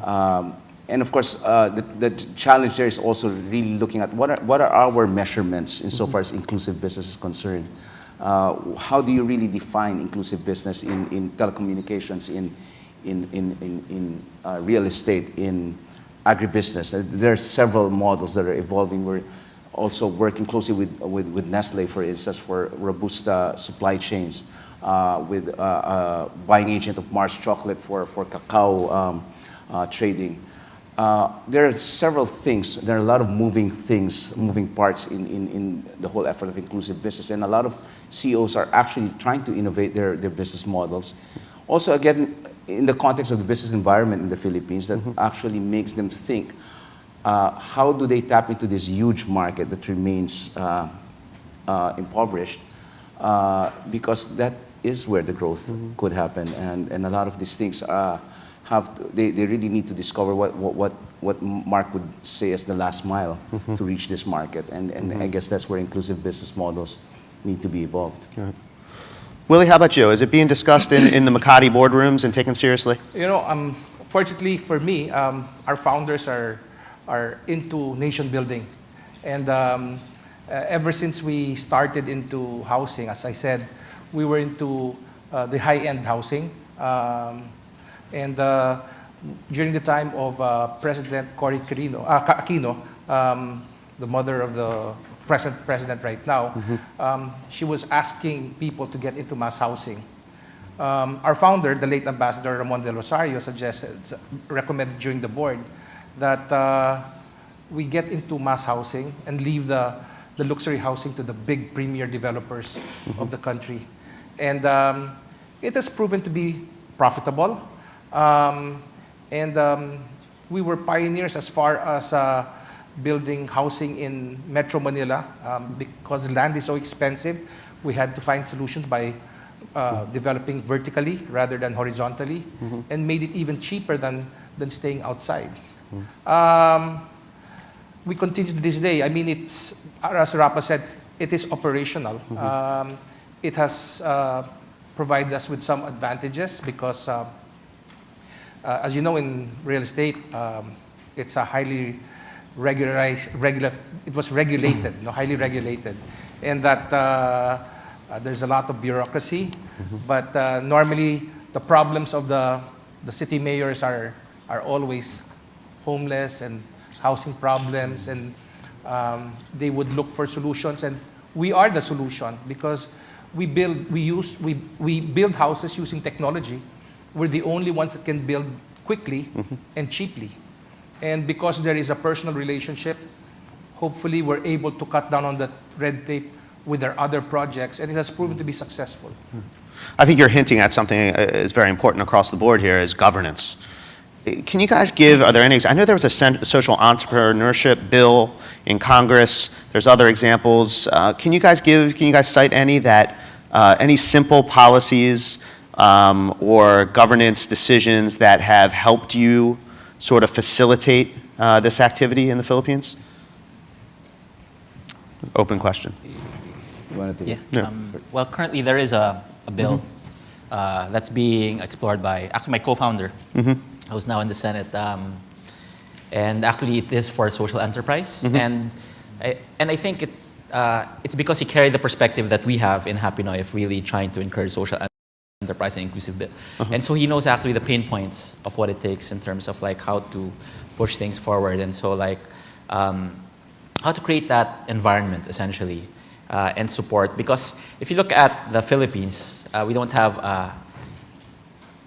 And of course, the challenge there is also really looking at what are our measurements insofar as inclusive business is concerned. How do you really define inclusive business in telecommunications, in real estate, in agribusiness? There are several models that are evolving. We're also working closely with Nestle, for instance, for robust supply chains, with buying agent of Mars Chocolate for cacao trading. There are several things. There are a lot of moving parts in the whole effort of inclusive business, and a lot of CEOs are actually trying to innovate their business models. Also, again, in the context of the business environment in the Philippines, that actually makes them think, how do they tap into this huge market that remains impoverished? Because that is where the growth could happen, and a lot of these things they really need to discover what Mark would say as the last mile to reach this market, and I guess that's where inclusive business models need to be evolved. Right. Willie, how about you? Is it being discussed in the Makati boardrooms and taken seriously? Fortunately for me, our founders are into nation building, and ever since we started into housing, as I said, we were into the high-end housing. And during the time of President Cory Aquino, the mother of the present president right now, she was asking people to get into mass housing. Our founder, the late Ambassador Ramon del Rosario, recommended during the board that we get into mass housing and leave the luxury housing to the big premier developers of the country. And it has proven to be profitable. We were pioneers as far as building housing in Metro Manila. Because land is so expensive, we had to find solutions by developing vertically rather than horizontally, and made it even cheaper than staying outside. We continue to this day. I mean, it's, as Rapa said, it is operational. It has provided us with some advantages because as you know, in real estate, it's a highly it was regulated, highly regulated, and that there's a lot of bureaucracy. But normally, the problems of the city mayors are always homeless and housing problems, and they would look for solutions, and we are the solution because we build houses using technology. We're the only ones that can build quickly and cheaply. And because there is a personal relationship, hopefully we're able to cut down on the red tape with our other projects, and it has proven to be successful. I think you're hinting at something that's very important across the board here is governance. Can you guys are there any, I know there was a social entrepreneurship bill in Congress. There's other examples. Can you guys cite any that any simple policies or governance decisions that have helped you sort of facilitate this activity in the Philippines? Open question. You want to take it? Yeah. Well, currently there is a bill that's being explored by actually my co-founder, who's now in the Senate, and actually it is for social enterprise, and I think it's because he carried the perspective that we have in Happy Noy of really trying to encourage social enterprise and inclusive bill, and so he knows actually the pain points of what it takes in terms of like how to push things forward, and so like how to create that environment essentially. And support, because if you look at the Philippines, we don't have,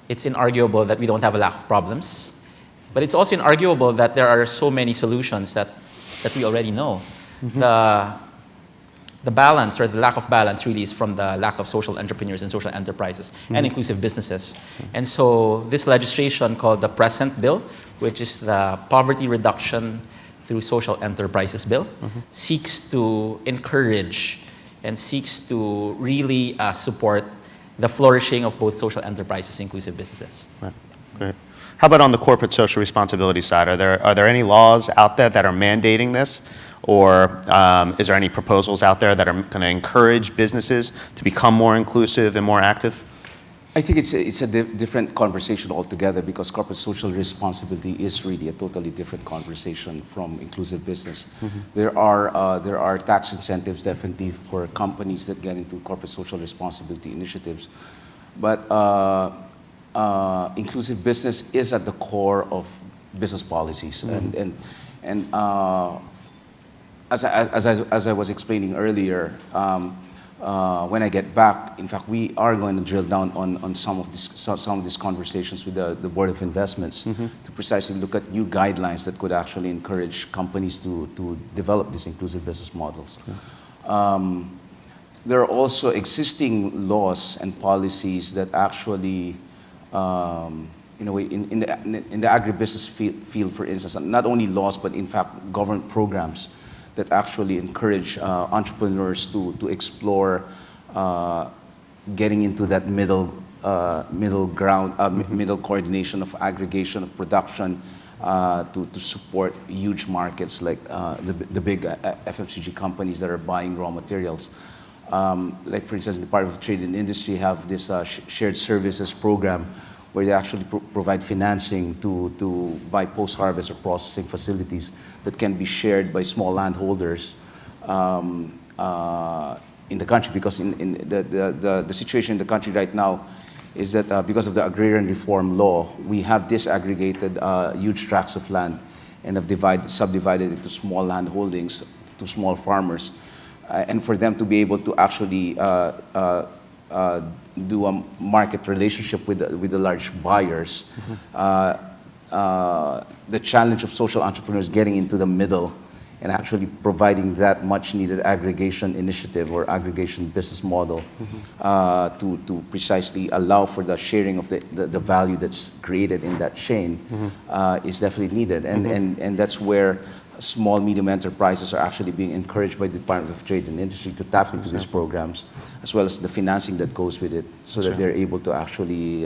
it's inarguable that we don't have a lack of problems, but it's also inarguable that there are so many solutions that we already know. The balance or the lack of balance really is from the lack of social entrepreneurs and social enterprises and inclusive businesses. And so this legislation called the Present Bill, which is the Poverty Reduction through Social Enterprises Bill, seeks to encourage and seeks to really support the flourishing of both social enterprises and inclusive businesses. Right. Great. How about on the corporate social responsibility side? Are there any laws out there that are mandating this? Or is there any proposals out there that are going to encourage businesses to become more inclusive and more active? I think it's a different conversation altogether, because corporate social responsibility is really a totally different conversation from inclusive business. There are tax incentives definitely for companies that get into corporate social responsibility initiatives, but inclusive business is at the core of business policies, and as I was explaining earlier. When I get back, in fact, we are going to drill down on some of these conversations with the Board of Investments to precisely look at new guidelines that could actually encourage companies to develop these inclusive business models. There are also existing laws and policies that actually, in the agribusiness field, for instance, not only laws, but in fact government programs that actually encourage entrepreneurs to explore getting into that middle ground, middle coordination of aggregation of production to support huge markets like the big FMCG companies that are buying raw materials. Like for instance, the Department of Trade and Industry have this shared services program where they actually provide financing to buy post-harvest or processing facilities that can be shared by small landholders in the country. Because in the situation in the country right now is that because of the agrarian reform law, we have disaggregated huge tracts of land and have subdivided into small land holdings to small farmers. And for them to be able to actually do a market relationship with the large buyers, the challenge of social entrepreneurs getting into the middle and actually providing that much needed aggregation initiative or aggregation business model to precisely allow for the sharing of the value that's created in that chain is definitely needed. And that's where small, medium enterprises are actually being encouraged by the Department of Trade and Industry to tap into these programs, as well as the financing that goes with it, so that they're able to actually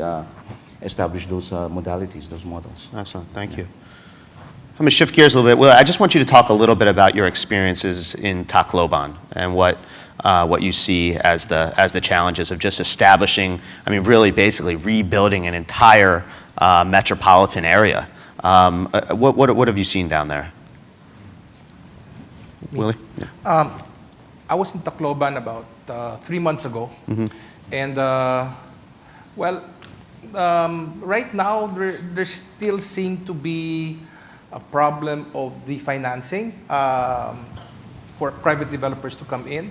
establish those modalities, those models. Excellent, thank you. I'm going to shift gears a little bit. Well, I just want you to talk a little bit about your experiences in Tacloban and what you see as the challenges of just establishing, I mean, really basically rebuilding an entire metropolitan area. What have you seen down there? Willie? Yeah. I was in Tacloban about 3 months ago, and right now there still seems to be a problem of the financing for private developers to come in.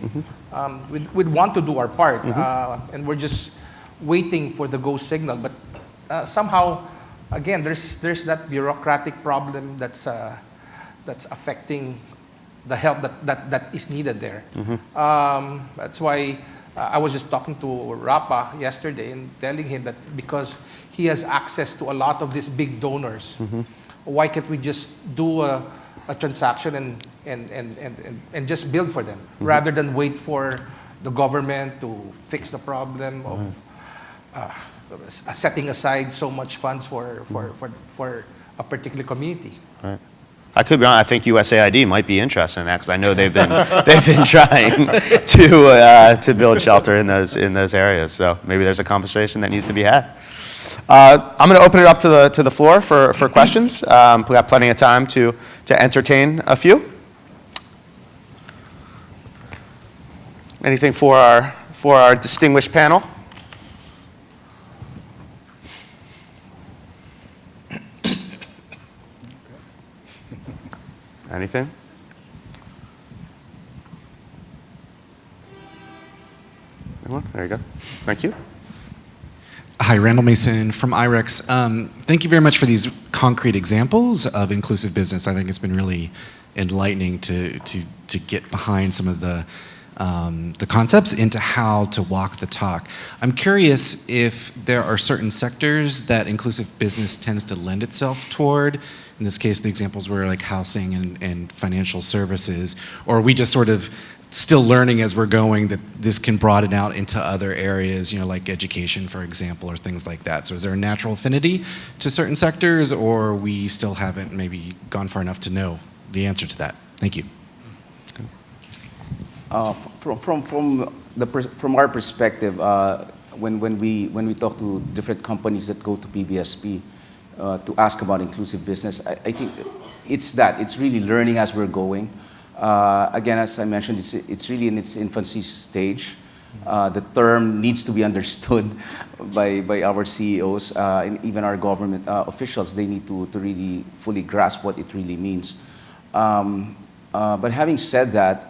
We'd want to do our part, and we're just waiting for the go signal. But somehow, again, there's that bureaucratic problem that's affecting the help that is needed there. That's why I was just talking to Rapa yesterday and telling him that because he has access to a lot of these big donors, why can't we just do a transaction and just build for them rather than wait for the government to fix the problem of setting aside so much funds for a particular community. Right. I could be wrong. I think USAID might be interested in that because I know they've been trying to build shelter in those areas. So maybe there's a conversation that needs to be had. I'm going to open it up to the floor for questions. We got plenty of time to entertain a few. Anything for our distinguished panel? Anything? Anyone? There you go. Thank you. Hi, Randall Mason from IREX. Thank you very much for these concrete examples of inclusive business. I think it's been really enlightening to get behind some of the concepts into how to walk the talk. I'm curious if there are certain sectors that inclusive business tends to lend itself toward. In this case, the examples were like housing and financial services, or are we just sort of still learning as we're going that this can broaden out into other areas, like education, for example, or things like that. So is there a natural affinity to certain sectors, or we still haven't maybe gone far enough to know the answer to that? Thank you. From our perspective, when we talk to different companies that go to PBSP to ask about inclusive business, I think it's really learning as we're going. Again, as I mentioned, it's really in its infancy stage. The term needs to be understood by our CEOs and even our government officials. They need to really fully grasp what it really means. But having said that,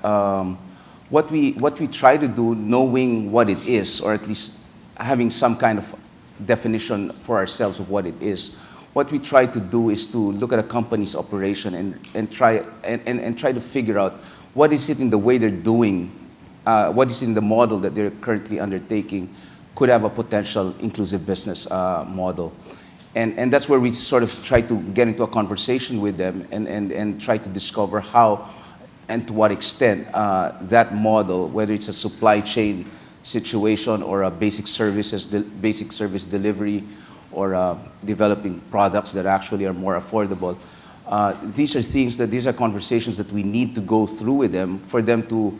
what we try to do, knowing what it is, or at least having some kind of definition for ourselves of what it is, what we try to do is to look at a company's operation and try to figure out what is it in the way they're doing, what is in the model that they're currently undertaking could have a potential inclusive business model. And that's where we sort of try to get into a conversation with them and try to discover how and to what extent that model, whether it's a supply chain situation or a basic service delivery, or developing products that actually are more affordable. These are conversations that we need to go through with them for them to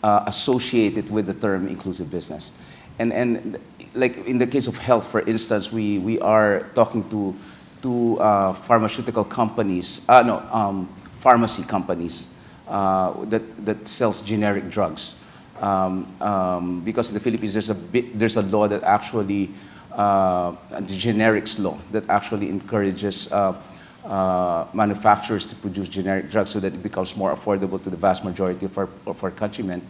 associate it with the term inclusive business. And like in the case of health, for instance, we are talking to pharmaceutical companies, pharmacy companies that sells generic drugs. Because in the Philippines, there's a law that actually the generics law that actually encourages manufacturers to produce generic drugs so that it becomes more affordable to the vast majority of our countrymen.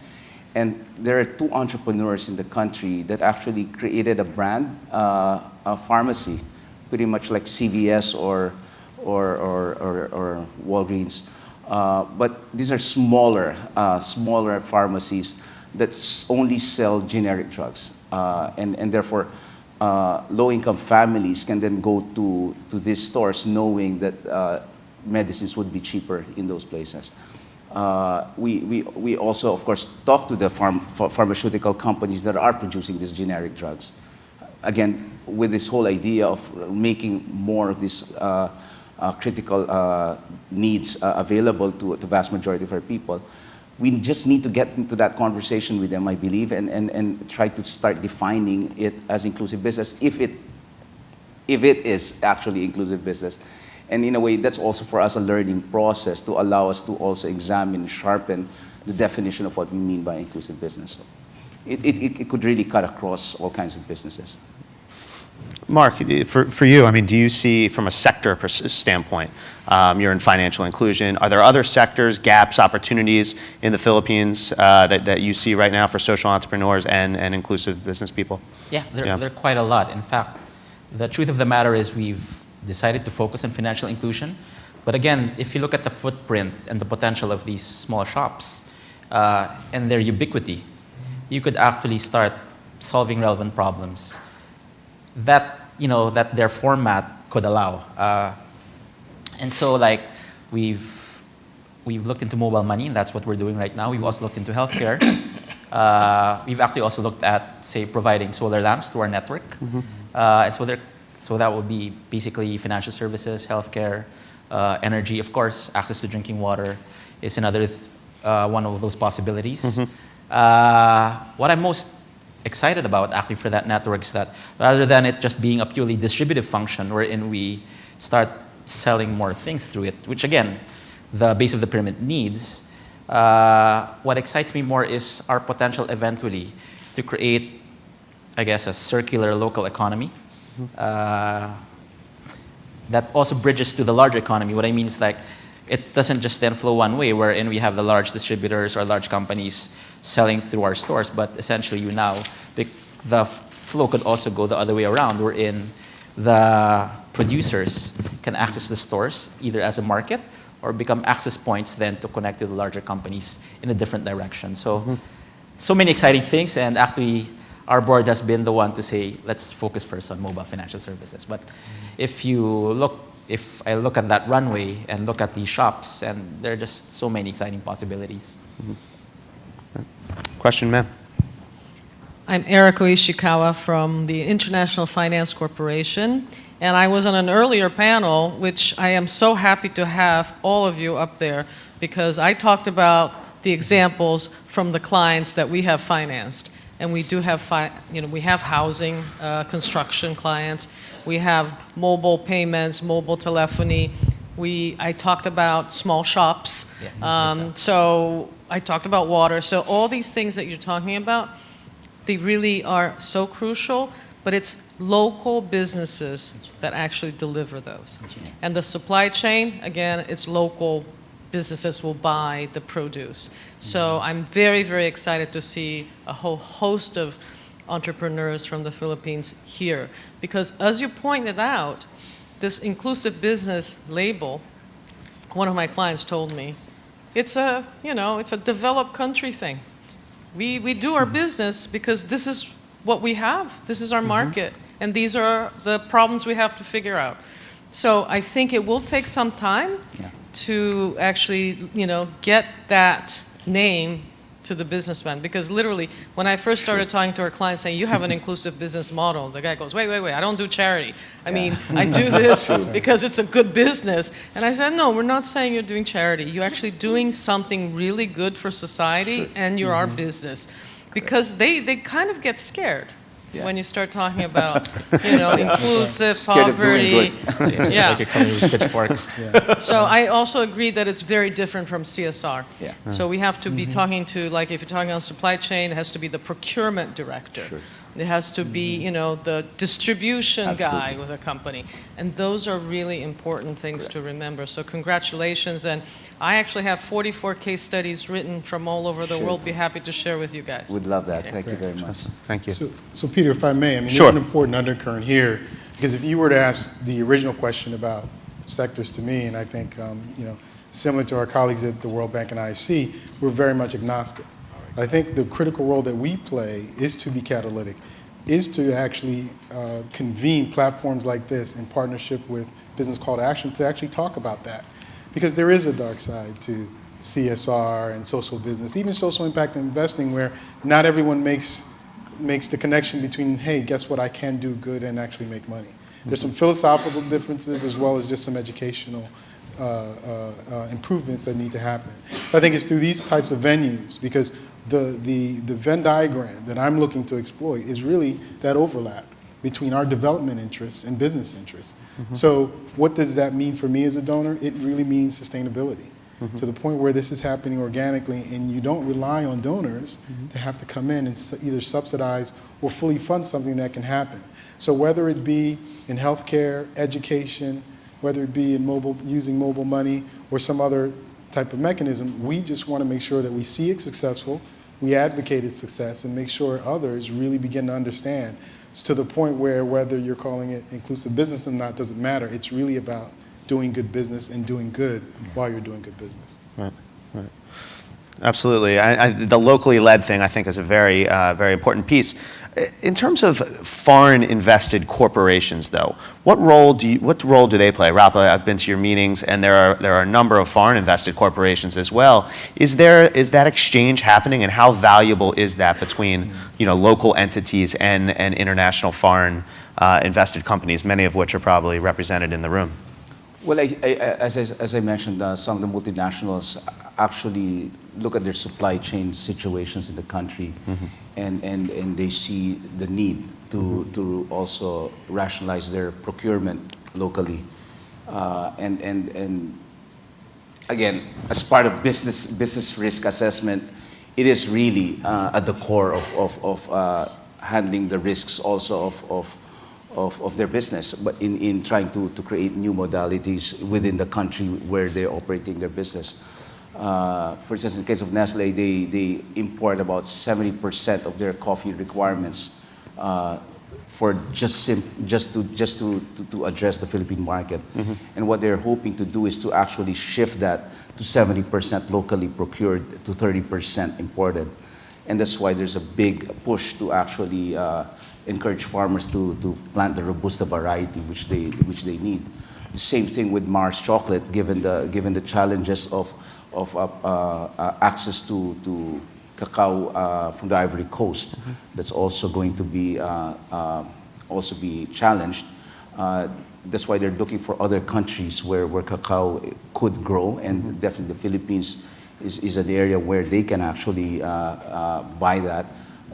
And there are two entrepreneurs in the country that actually created a brand, a pharmacy, pretty much like CVS or Walgreens. But these are smaller pharmacies that only sell generic drugs, and therefore low-income families can then go to these stores knowing that medicines would be cheaper in those places. We also, of course, talk to the pharmaceutical companies that are producing these generic drugs. Again, with this whole idea of making more of these critical needs available to the vast majority of our people. We just need to get into that conversation with them, I believe, and try to start defining it as inclusive business, if it is actually inclusive business. And in a way, that's also for us a learning process to allow us to also examine and sharpen the definition of what we mean by inclusive business. So it could really cut across all kinds of businesses. Mark, for you, I mean, do you see from a sector standpoint, you're in financial inclusion, are there other sectors, gaps, opportunities in the Philippines that you see right now for social entrepreneurs and inclusive business people? Yeah, there are quite a lot. In fact, the truth of the matter is we've decided to focus on financial inclusion. But again, if you look at the footprint and the potential of these small shops and their ubiquity, you could actually start solving relevant problems that their format could allow. And so like we've looked into mobile money, and that's what we're doing right now. We've also looked into healthcare. We've actually also looked at, say, providing solar lamps to our network. And so that would be basically financial services, healthcare, energy, of course, access to drinking water is another one of those possibilities. What I'm most excited about actually for that network is that rather than it just being a purely distributive function wherein we start selling more things through it, which again, the base of the pyramid needs, what excites me more is our potential eventually to create, I guess, a circular local economy that also bridges to the larger economy. What I mean is like, it doesn't just then flow one way, wherein we have the large distributors or large companies selling through our stores, but essentially the flow could also go the other way around, wherein the producers can access the stores either as a market or become access points then to connect to the larger companies in a different direction. So, so many exciting things, and actually our board has been the one to say, let's focus first on mobile financial services. But if I look at that runway and look at these shops, and there are just so many exciting possibilities. Question, ma'am. I'm Eriko Ishikawa from the International Finance Corporation, and I was on an earlier panel, which I am so happy to have all of you up there, because I talked about the examples from the clients that we have financed. And we do have, we have housing, construction clients. We have mobile payments, mobile telephony. I talked about small shops. Yes. So I talked about water. So all these things that you're talking about, they really are so crucial, but it's local businesses that actually deliver those. And the supply chain, again, it's local businesses will buy the produce. So I'm very, very excited to see a whole host of entrepreneurs from the Philippines here. Because as you pointed out, this inclusive business label, one of my clients told me, it's a developed country thing. We do our business because this is what we have. This is our market. And these are the problems we have to figure out. So I think it will take some time to actually, get that name to the businessman. Because literally, when I first started talking to our clients saying, you have an inclusive business model, the guy goes, wait, I don't do charity. I mean, I do this because it's a good business. And I said, no, we're not saying you're doing charity. You're actually doing something really good for society, and you're our business. Because they kind of get scared. When you start talking about, inclusive, poverty. Like you're coming with pitchforks. So I also agree that it's very different from CSR. Yeah. So we have to be talking to, like if you're talking on supply chain, it has to be the procurement director. Sure. It has to be, the distribution guy with a company. And those are really important things to remember. So congratulations. And I actually have 44 case studies written from all over the world. Be happy to share with you guys. Would love that. Thank you very much. Thank you. So Peter, if I may, Sure. there's an important undercurrent here, because if you were to ask the original question about sectors to me, and I think, similar to our colleagues at the World Bank and IFC, we're very much agnostic. I think the critical role that we play is to be catalytic, is to actually convene platforms like this in partnership with Business Call to Action to actually talk about that. Because there is a dark side to CSR and social business, even social impact investing, where not everyone makes the connection between, hey, guess what, I can do good and actually make money. There's some philosophical differences as well as just some educational improvements that need to happen. I think it's through these types of venues, because the Venn diagram that I'm looking to exploit is really that overlap between our development interests and business interests. So what does that mean for me as a donor? It really means sustainability. To the point where this is happening organically, and you don't rely on donors to have to come in and either subsidize or fully fund something that can happen. So whether it be in healthcare, education, whether it be in using mobile money or some other type of mechanism, we just want to make sure that we see it successful, we advocate its success, and make sure others really begin to understand. It's to the point where whether you're calling it inclusive business or not doesn't matter. It's really about doing good business and doing good while you're doing good business. Right. Absolutely. The locally led thing, I think, is a very, very important piece. In terms of foreign invested corporations, though, what role do they play? Rapa, I've been to your meetings, and there are a number of foreign invested corporations as well. Is that exchange happening, and how valuable is that between local entities and international foreign invested companies, many of which are probably represented in the room? Well, as I mentioned, some of the multinationals actually look at their supply chain situations in the country, and they see the need to also rationalize their procurement locally, and again, as part of business risk assessment, it is really at the core of handling the risks also of their business, but in trying to create new modalities within the country where they're operating their business. For instance, in the case of Nestle, they import about 70% of their coffee requirements for just to address the Philippine market. And what they're hoping to do is to actually shift that to 70% locally procured to 30% imported. And that's why there's a big push to actually encourage farmers to plant the Robusta variety, which they need. The same thing with Mars chocolate, given the challenges of access to cacao from the Ivory Coast. That's also going to be challenged. That's why they're looking for other countries where cacao could grow, and definitely the Philippines is an area where they can actually buy that.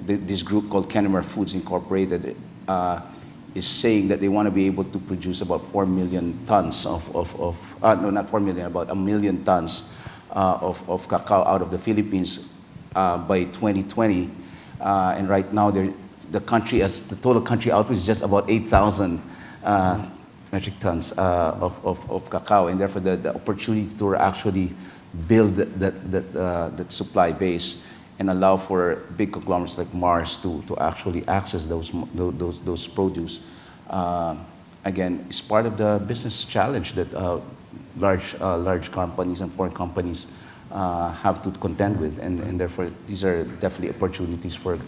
This group called Kenmare Foods Incorporated is saying that they want to be able to produce about 4 million tons no, not 4 million, about 1 million tons of cacao out of the Philippines by 2020. And right now, the total country output is just about 8,000 metric tons of cacao, and therefore the opportunity to actually build that supply base and allow for big conglomerates like Mars to actually access those produce. Again, it's part of the business challenge that large companies and foreign companies have to contend with, and therefore these are definitely opportunities for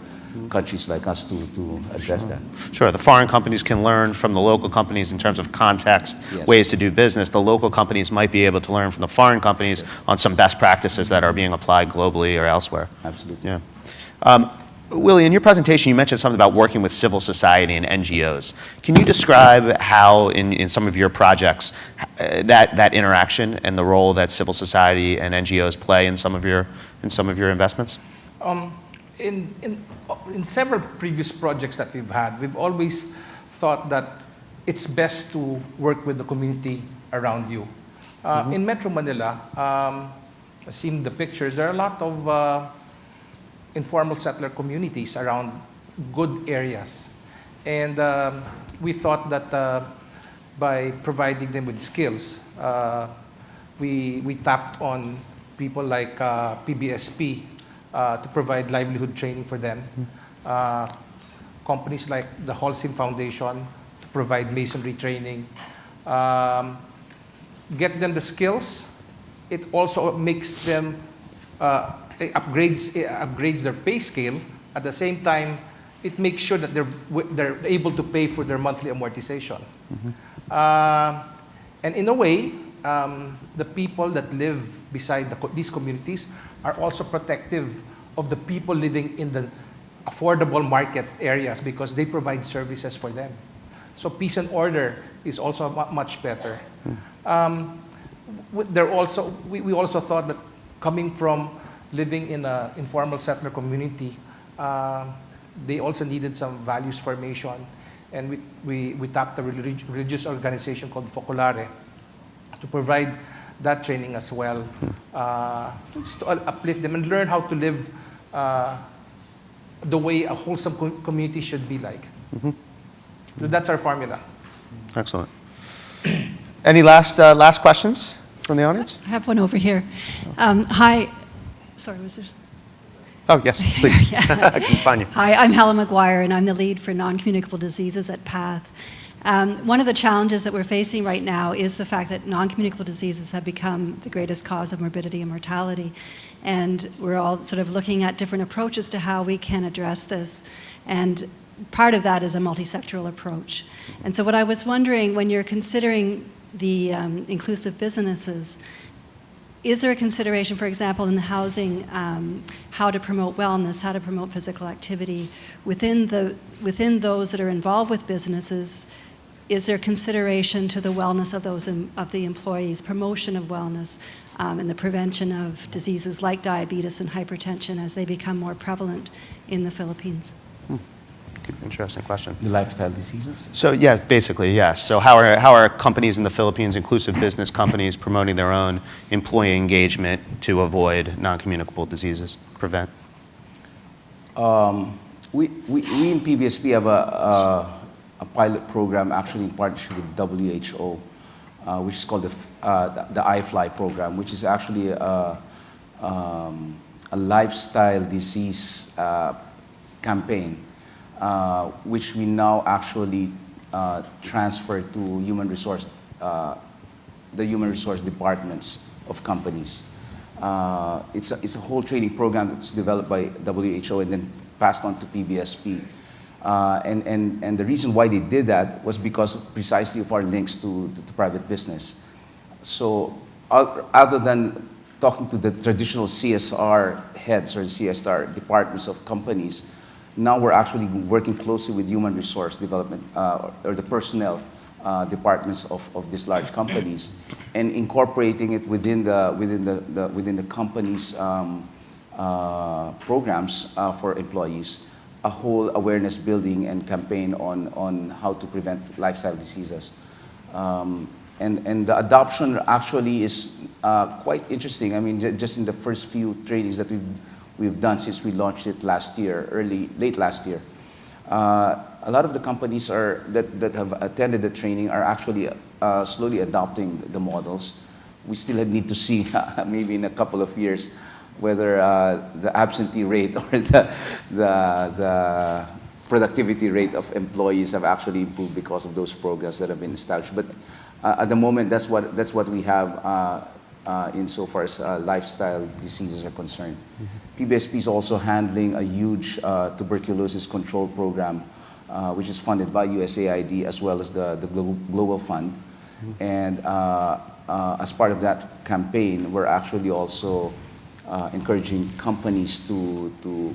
countries like us to address that. Sure, the foreign companies can learn from the local companies in terms of context, Yes. ways to do business. The local companies might be able to learn from the foreign companies on some best practices that are being applied globally or elsewhere. Absolutely. Yeah. Willie, in your presentation, you mentioned something about working with civil society and NGOs. Can you describe how, in some of your projects, that interaction and the role that civil society and NGOs play in some of your investments? In several previous projects that we've had, we've always thought that it's best to work with the community around you. In Metro Manila, I've seen the pictures, there are a lot of informal settler communities around good areas. And we thought that by providing them with skills, we tapped on people like PBSP to provide livelihood training for them. Companies like the Holcim Foundation to provide masonry training. Get them the skills. It also makes them upgrades their pay scale. At the same time, it makes sure that they're able to pay for their monthly amortization. And in a way, the people that live beside these communities are also protective of the people living in the affordable market areas because they provide services for them. So peace and order is also much better. We also thought that coming from living in an informal settler community, they also needed some values formation, and we tapped a religious organization called Focolare to provide that training as well, just to uplift them and learn how to live the way a wholesome community should be like. So that's our formula. Excellent. Any last questions from the audience? I have one over here. Hi. Sorry, was there? Oh, yes, please. I can find you. Hi, I'm Helen McGuire, and I'm the lead for non-communicable diseases at PATH. One of the challenges that we're facing right now is the fact that non-communicable diseases have become the greatest cause of morbidity and mortality. And we're all sort of looking at different approaches to how we can address this. And part of that is a multi-sectoral approach. And so what I was wondering, when you're considering the inclusive businesses, is there a consideration, for example, in the housing, how to promote wellness, how to promote physical activity within those that are involved with businesses? Is there consideration to the wellness of of the employees, promotion of wellness, and the prevention of diseases like diabetes and hypertension as they become more prevalent in the Philippines? Interesting question. The lifestyle diseases? So yeah, basically, yes. So how are companies in the Philippines, inclusive business companies, promoting their own employee engagement to avoid non-communicable diseases, prevent? We in PBSP have a pilot program actually in partnership with WHO, which is called the iFly program, which is actually a lifestyle disease campaign, which we now actually transfer to the human resource departments of companies. It's a whole training program that's developed by WHO and then passed on to PBSP. And the reason why they did that was because precisely of our links to private business. So other than talking to the traditional CSR heads or CSR departments of companies, now we're actually working closely with human resource development or the personnel departments of these large companies and incorporating it within the company's programs for employees, a whole awareness building and campaign on how to prevent lifestyle diseases. And the adoption actually is quite interesting. I mean, just in the first few trainings that we've done since we launched it last year, late last year, a lot of the companies that have attended the training are actually slowly adopting the models. We still need to see maybe in a couple of years whether the absentee rate or the productivity rate of employees have actually improved because of those programs that have been established. But at the moment, that's what we have insofar as lifestyle diseases are concerned. PBSP is also handling a huge tuberculosis control program, which is funded by USAID as well as the Global Fund. And as part of that campaign, we're actually also encouraging companies to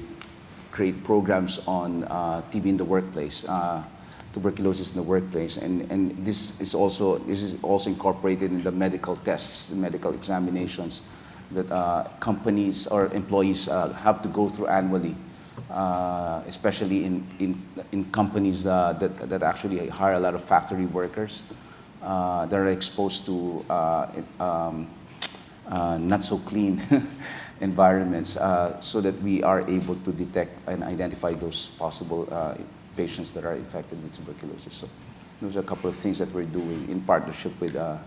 create programs on TB in the workplace, tuberculosis in the workplace, and this is also incorporated in the medical tests, medical examinations that companies or employees have to go through annually, especially in companies that actually hire a lot of factory workers that are exposed to not so clean environments, so that we are able to detect and identify those possible patients that are infected with tuberculosis. So those are a couple of things that we're doing in partnership with the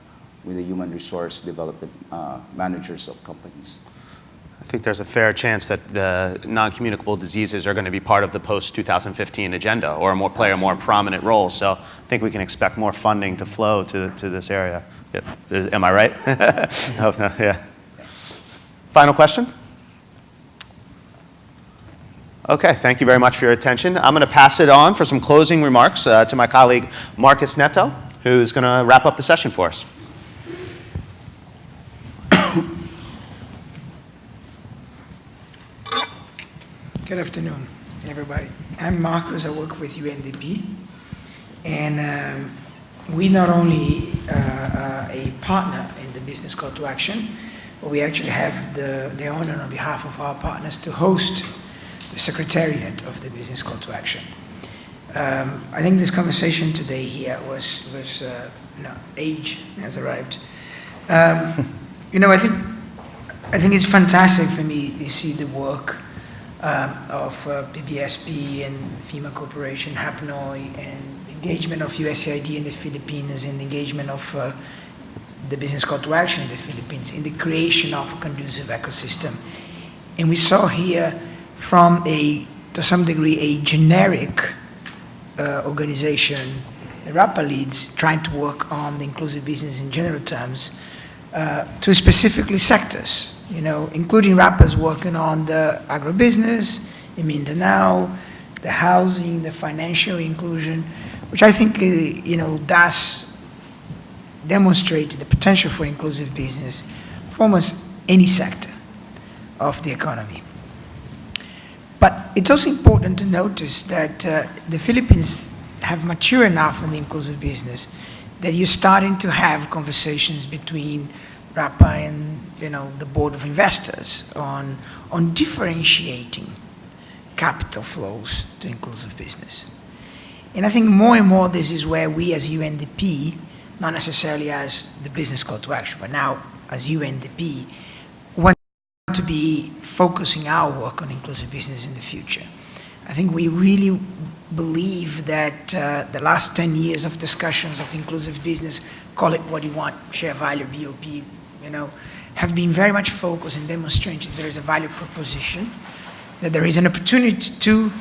human resource development managers of companies. I think there's a fair chance that the non-communicable diseases are going to be part of the post-2015 agenda or play a more prominent role. So I think we can expect more funding to flow to this area. Yep. Am I right? Oh, no, yeah. Final question? Okay, thank you very much for your attention. I'm going to pass it on for some closing remarks to my colleague Marcus Neto, who's going to wrap up the session for us. Good afternoon, everybody. I'm Marcus. I work with UNDP, and we not only are a partner in the Business Call to Action, but we actually have the honor on behalf of our partners to host the Secretariat of the Business Call to Action. I think this conversation today here was age has arrived. I think it's fantastic for me to see the work of PBSP and FEMA Corporation, HAPNOI, and engagement of USAID in the Philippines, and engagement of the Business Call to Action in the Philippines in the creation of a conducive ecosystem. And we saw here from to some degree, a generic organization the RAPA leads trying to work on the inclusive business in general terms to specifically sectors, including RAPA's working on the agribusiness, in Mindanao, the housing, the financial inclusion, which I think, does demonstrate the potential for inclusive business for almost any sector of the economy. But it's also important to notice that the Philippines have matured enough in the inclusive business that you're starting to have conversations between RAPA and the board of investors on differentiating capital flows to inclusive business. And I think more and more this is where we as UNDP, not necessarily as the business call to action, but now as UNDP, want to be focusing our work on inclusive business in the future. I think we really believe that the last 10 years of discussions of inclusive business, call it what you want, share value, BOP, have been very much focused in demonstrating there is a value proposition, that there is an opportunity to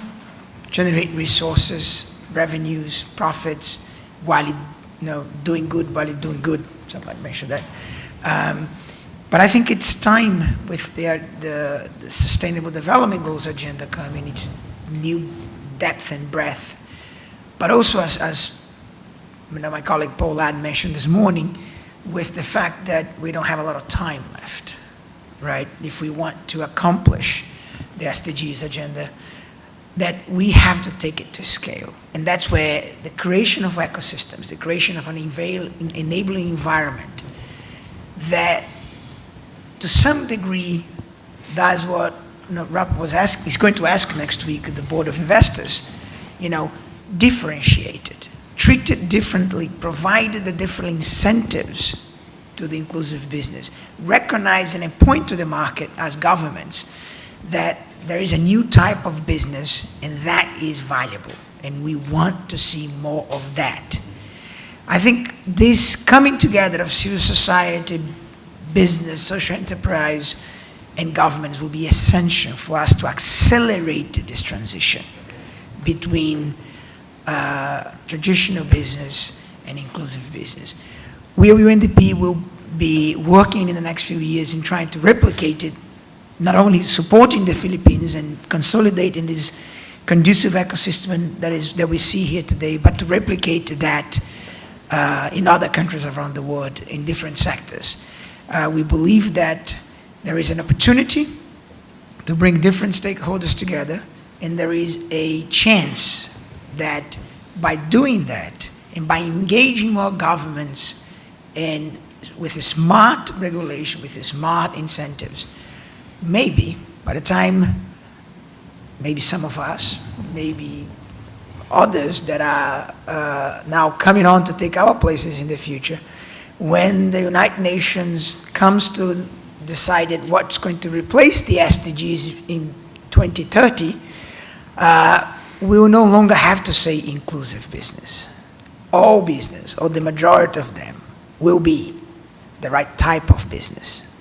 generate resources, revenues, profits, while doing good, somebody mentioned that. But I think it's time with the Sustainable Development Goals agenda coming, its new depth and breadth. But also, as my colleague Paul Ladd mentioned this morning, with the fact that we don't have a lot of time left, right? If we want to accomplish the SDGs agenda, that we have to take it to scale. And that's where the creation of ecosystems, the creation of an enabling environment that to some degree does what RAP is going to ask next week at the Board of Investors, differentiated, treated differently, provided the different incentives to the inclusive business, recognizing and point to the market as governments that there is a new type of business and that is valuable, and we want to see more of that. I think this coming together of civil society, business, social enterprise, and governments will be essential for us to accelerate this transition between traditional business and inclusive business. We at UNDP will be working in the next few years in trying to replicate it, not only supporting the Philippines and consolidating this conducive ecosystem that we see here today, but to replicate that in other countries around the world in different sectors. We believe that there is an opportunity to bring different stakeholders together, and there is a chance that by doing that and by engaging more governments and with a smart regulation, with a smart incentives, maybe by the time maybe some of us, maybe others that are now coming on to take our places in the future, when the United Nations comes to decide what's going to replace the SDGs in 2030, we will no longer have to say inclusive business. All business, or the majority of them, will be the right type of business.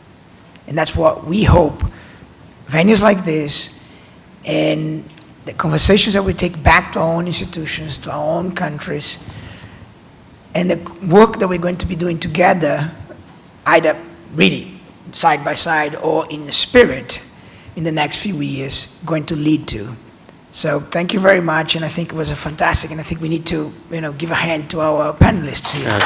And that's what we hope venues like this and the conversations that we take back to our own institutions, to our own countries, and the work that we're going to be doing together, either really side by side or in the spirit in the next few years, going to lead to. So thank you very much, and I think it was a fantastic, and I think we need to give a hand to our panelists here.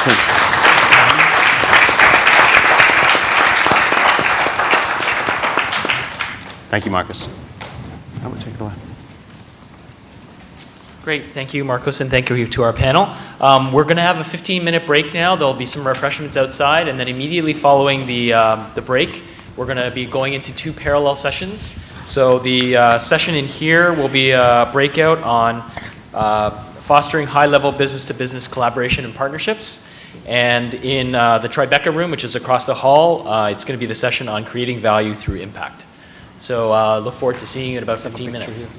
Thank you, Marcus. I would take it away. Great, thank you, Marcos, and thank you to our panel. We're going to have a 15-minute break now. There'll be some refreshments outside, and then immediately following the break, we're going to be going into 2 parallel sessions. So the session in here will be a breakout on fostering high-level business-to-business collaboration and partnerships. And in the Tribeca room, which is across the hall, it's going to be the session on creating value through impact. So look forward to seeing you in about 15 minutes.